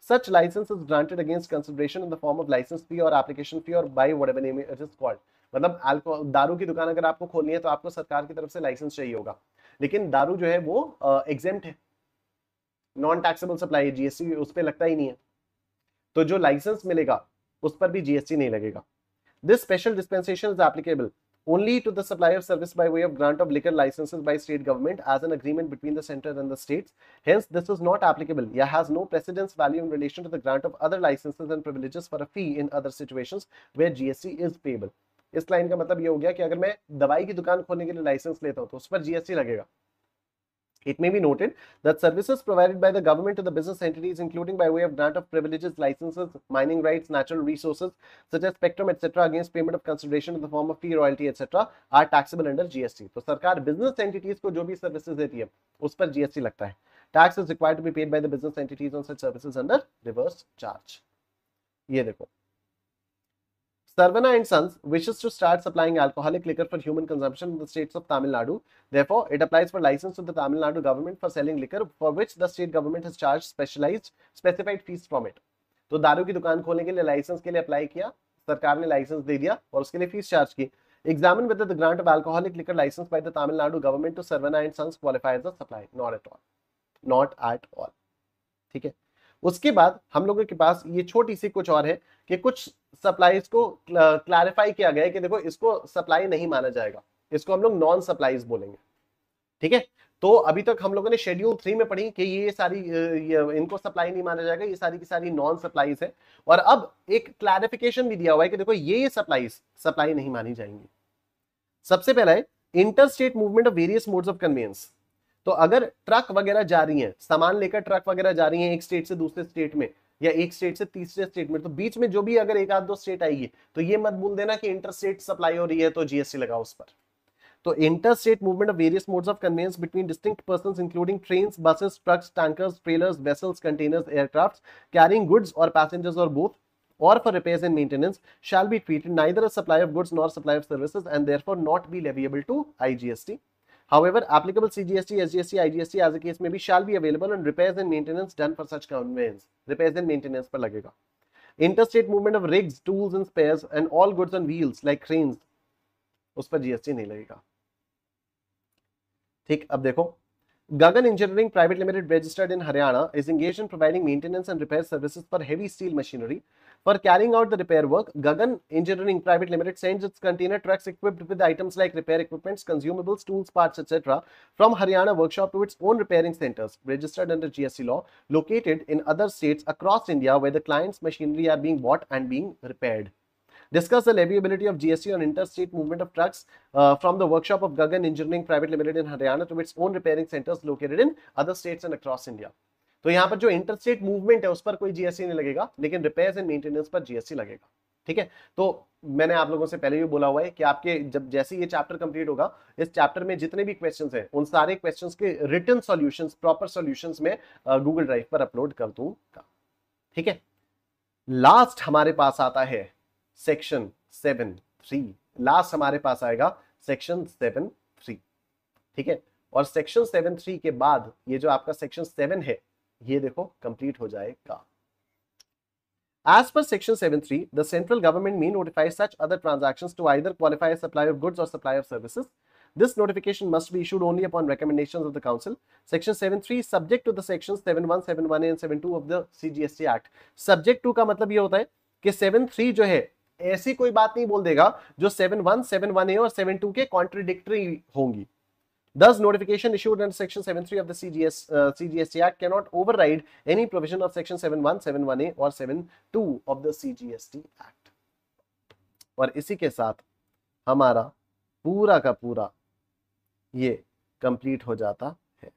Such license is granted against consideration in the form of license fee or application fee or by whatever name it is called. मतलब दारू की दुकान अगर आपको खोलनी है तो आपको सरकार की तरफ से लाइसेंस चाहिए होगा, लेकिन दारू जो है वो एग्जेम्प्ट है, नॉन टैक्सेबल सप्लाई, जीएसटी उस पर लगता ही नहीं है, तो जो लाइसेंस मिलेगा उस पर भी जीएसटी नहीं लगेगा. This special dispensation is applicable only to the supply of service by way of grant of liquor licenses by state government as an agreement between the center and the states. Hence, this is not applicable. Yeah, has no precedence value in relation to the grant of other licenses and privileges for a fee in other situations where GST is payable. इस line का मतलब ये हो गया कि अगर मैं दवाई की दुकान खोलने के लिए लाइसेंस लेता हूं तो उस पर जीएसटी लगेगा, It may be noted that services provided by the government to the business entities, including by way of grant of privileges, licenses, mining rights, natural resources such as spectrum, etc., against payment of consideration in the form of fee, royalty, etc., are taxable under GST. तो सरकार business entities को जो भी services देती है उस पर GST लगता है. Tax is required to be paid by the business entities on such services under reverse charge. ये देखो, Sarvana and Sons wishes to start supplying alcoholic liquor for human consumption in the states of Tamil Nadu. Therefore, it applies for license to the Tamil Nadu government for selling liquor, for which the state government has charged specified fees from it. तो दारू की दुकान खोलने के लिए licence के लिए apply किया, सरकार ने लाइसेंस दे दिया और उसके लिए फीस चार्ज की. Examine whether the grant of alcoholic liquor license by the Tamil Nadu government to Sarvana and Sons qualifies as a supply. Not at all. Not at all. ठीक है. उसके बाद हम लोगों के पास ये छोटी सी कुछ और है कि कुछ सप्लाईज को क्लैरिफाई किया गया है कि देखो इसको सप्लाई नहीं माना जाएगा, इसको हम लोग नॉन सप्लाईज बोलेंगे. ठीक है. तो अभी तक हम लोगों ने शेड्यूल 3 में पढ़ी कि ये सारी इनको सप्लाई नहीं माना जाएगा, ये सारी की सारी नॉन सप्लाईज है. और अब एक क्लैरिफिकेशन भी दिया हुआ है कि देखो ये सप्लाईज सप्लाई नहीं मानी जाएंगी. सबसे पहला है inter state movement of various modes of conveyance. तो अगर ट्रक वगैरह जा रही हैं, सामान लेकर ट्रक वगैरह जा रही हैं एक स्टेट से दूसरे स्टेट में या एक स्टेट से तीसरे स्टेट में, तो बीच में जो भी अगर एक आध दो स्टेट आएगी तो ये मत बोल देना कि इंटर स्टेट सप्लाई हो रही है तो जीएसटी लगाओ उस पर. तो inter state movement of various modes of conveyance between distinct persons including trains, buses, trucks, tankers, trailers, vessels, containers, aircraft carrying goods और पैसेंजर्स और both or for repairs and maintenance shall be treated neither as supply of goods nor supply of services and therefore not be leviable to IGST. However, applicable CGST, SGST, IGST as the case may be shall be available on repairs and maintenance done for such conveyance. Repairs and maintenance पर लगेगा. Interstate movement of rigs, tools and spares and all goods on wheels like cranes, उस पर GST नहीं लगेगा. ठीक, अब देखो, Gagan Engineering Private Limited registered in Haryana is engaged in providing maintenance and repair services for heavy steel machinery. For carrying out the repair work, Gagan Engineering Private Limited sends its container trucks equipped with items like repair equipments, consumables, tools, parts, etc. from Haryana workshop to its own repairing centers registered under GST law located in other states across India where the client's machinery are being bought and being repaired. Discuss the leviability of GST on interstate movement of trucks from the workshop of Gagan Engineering Private Limited in Haryana to its own repairing centers located in other states and across India. तो यहाँ पर जो interstate movement है उस पर कोई GST नहीं लगेगा, लेकिन रिपेयर्स एंड मेंटेनेंस पर जीएसटी लगेगा. ठीक है. तो मैंने आप लोगों से पहले भी बोला हुआ है कि आपके जब जैसे ये चैप्टर कंप्लीट होगा, इस चैप्टर में जितने भी क्वेश्चंस हैं उन सारे क्वेश्चंस के रिटन सॉल्यूशंस, प्रॉपर सॉल्यूशंस में गूगल ड्राइव पर अपलोड कर दूंगा. ठीक है. लास्ट हमारे पास आता है सेक्शन 7.3. लास्ट हमारे पास आएगा सेक्शन 7.3. ठीक है. और सेक्शन 7.3 के बाद ये जो आपका सेक्शन 7 है ये देखो कंप्लीट हो जाएगा. As per section 7.3, the central government may notify such other transactions to either qualify as supply of goods or supply of services. This notification must be issued only upon recommendations of the council. Section 7.3 is subject to the sections 7.1, 7.1A and 7.2 of the CGST Act. Subject to का मतलब ये होता है कि 7.3 जो है ऐसी कोई बात नहीं बोल देगा जो 7.1, 7.1A और 7.2 के कॉन्ट्रडिक्टरी होंगी. Thus, notification issued under Section 7.3 of the CGST Act cannot override any provision of Section 7.1, 7.1A or 7.2 of the CGST Act. और इसी के साथ हमारा पूरा का पूरा ये कंप्लीट हो जाता है.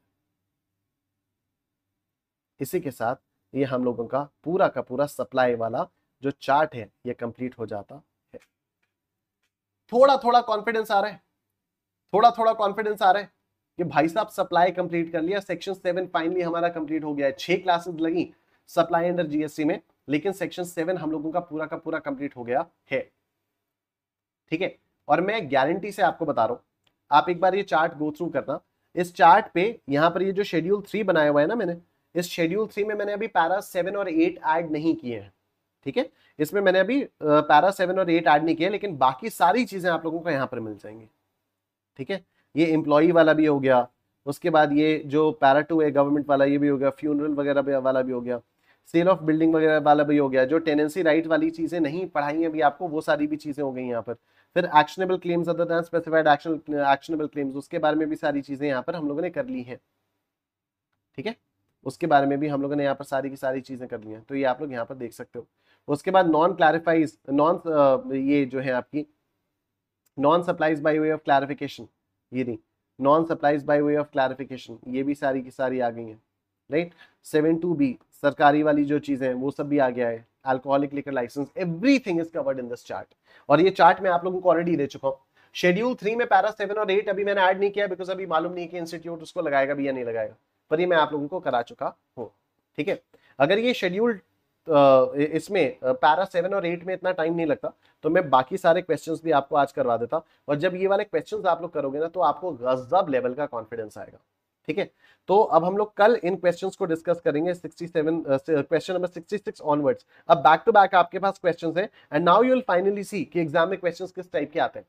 इसी के साथ ये हम लोगों का पूरा सप्लाई वाला जो चार्ट है ये कंप्लीट हो जाता है. थोड़ा थोड़ा कॉन्फिडेंस आ रहा है, थोड़ा कॉन्फिडेंस आ रहा है कि भाई साहब सप्लाई कंप्लीट कर लिया. सेक्शन 7 फाइनली हमारा कंप्लीट हो गया है. 6 क्लासेस लगी सप्लाई अंडर जीएसटी में, लेकिन सेक्शन 7 हम लोगों का पूरा कंप्लीट हो गया है. ठीक है. और मैं गारंटी से आपको बता रहा हूं, आप एक बार ये चार्ट गो थ्रू करना. इस चार्ट पे यहां पर ये जो शेड्यूल 3 बनाया हुआ है ना मैंने, इस शेड्यूल 3 में मैंने अभी पैरा 7 और 8 ऐड नहीं किए हैं. ठीक है. इसमें मैंने अभी पैरा 7 और 8 ऐड नहीं किए, लेकिन बाकी सारी चीजें आप लोगों को यहां पर मिल जाएंगी. ठीक है. ये एम्प्लॉई वाला भी हो गया, उसके बाद ये जो पैरा 2 है गवर्नमेंट वाला ये भी हो गया, फ्यूनरल वगैरह वाला भी हो गया, सेल ऑफ बिल्डिंग वगैरह वाला भी हो गया. जो टेनेंसी राइट वाली चीजें नहीं पढ़ाई अभी आपको वो सारी भी चीजें हो गई यहाँ पर. फिर actionable claims other than specified actionable claims, उसके बारे में भी सारी चीजें यहाँ पर हम लोगों ने कर ली हैं. ठीक है. उसके बारे में भी हम लोगों ने यहाँ पर सारी की सारी चीजें कर ली हैं, तो ये आप लोग यहाँ पर देख सकते हो. उसके बाद नॉन क्लैरिफाइज ये जो है आपकी non supplies by way of clarification, ये नहीं, non supplies by way of clarification, ये भी सारी की सारी आ गई हैं, राइट। 7(2)B सरकारी वाली जो चीजें हैं वो सब भी आ गया है। Alcoholic liquor licence, everything is covered in this chart. और ये चार्ट मैं आप लोगों को ऑलरेडी दे चुका हूं। शेड्यूल 3 में पैरा 7 और 8 अभी मैंने ऐड नहीं किया बिकॉज अभी मालूम नहीं कि इंस्टीट्यूट उसको लगाएगा भी या नहीं लगाएगा, पर ये मैं आप लोगों को करा चुका हूं, ठीक है। अगर ये शेड्यूल इसमें पैरा 7 और 8 में इतना टाइम नहीं लगता तो मैं बाकी सारे क्वेश्चंस भी आपको आज करवा देता, और जब ये वाले क्वेश्चंस आप लोग करोगे ना तो आपको गजब लेवल का कॉन्फिडेंस आएगा, ठीक है। तो अब हम लोग कल इन क्वेश्चंस को डिस्कस करेंगे 67 क्वेश्चन नंबर 66 ऑनवर्ड्स। अब बैक टू बैक आपके पास क्वेश्चंस हैं and now you will finally see कि एग्जाम में क्वेश्चंस किस टाइप के आते हैं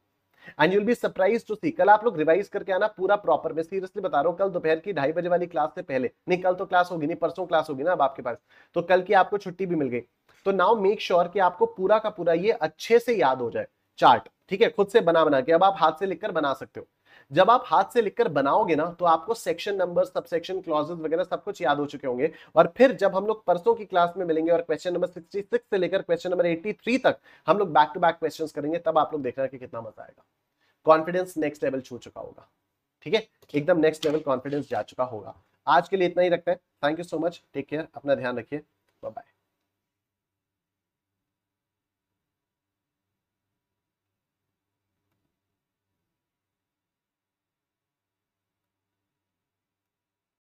and you will be surprised to see. कल आप लोग रिवाइज करके आना पूरा प्रॉपर, मैं सीरियसली बता रहा हूं, कल दोपहर की 2:30 बजे वाली क्लास से पहले नहीं, कल तो क्लास होगी नहीं, परसों क्लास होगी ना अब आपके पास, तो कल की आपको छुट्टी भी मिल गई। तो नाउ मेक श्योर कि आपको पूरा का पूरा ये अच्छे से याद हो जाए चार्ट, ठीक है, खुद से बना बना के। अब आप हाथ से लिखकर बना सकते हो। जब आप हाथ से लिखकर बनाओगे ना तो आपको सेक्शन नंबर, सबसेक्शन, क्लॉजेस वगैरह सब कुछ याद हो चुके होंगे, और फिर जब हम लोग परसों की क्लास में मिलेंगे और क्वेश्चन नंबर 66 से लेकर क्वेश्चन नंबर 83 तक हम लोग बैक टू बैक क्वेश्चंस करेंगे, तब आप लोग देखना कि कितना मजा आएगा। कॉन्फिडेंस नेक्स्ट लेवल छू चुका होगा, ठीक है, एकदम नेक्स्ट लेवल कॉन्फिडेंस जा चुका होगा। आज के लिए इतना ही रखते हैं। Thank you so much, take care, अपना ध्यान रखिए, बाय बाय।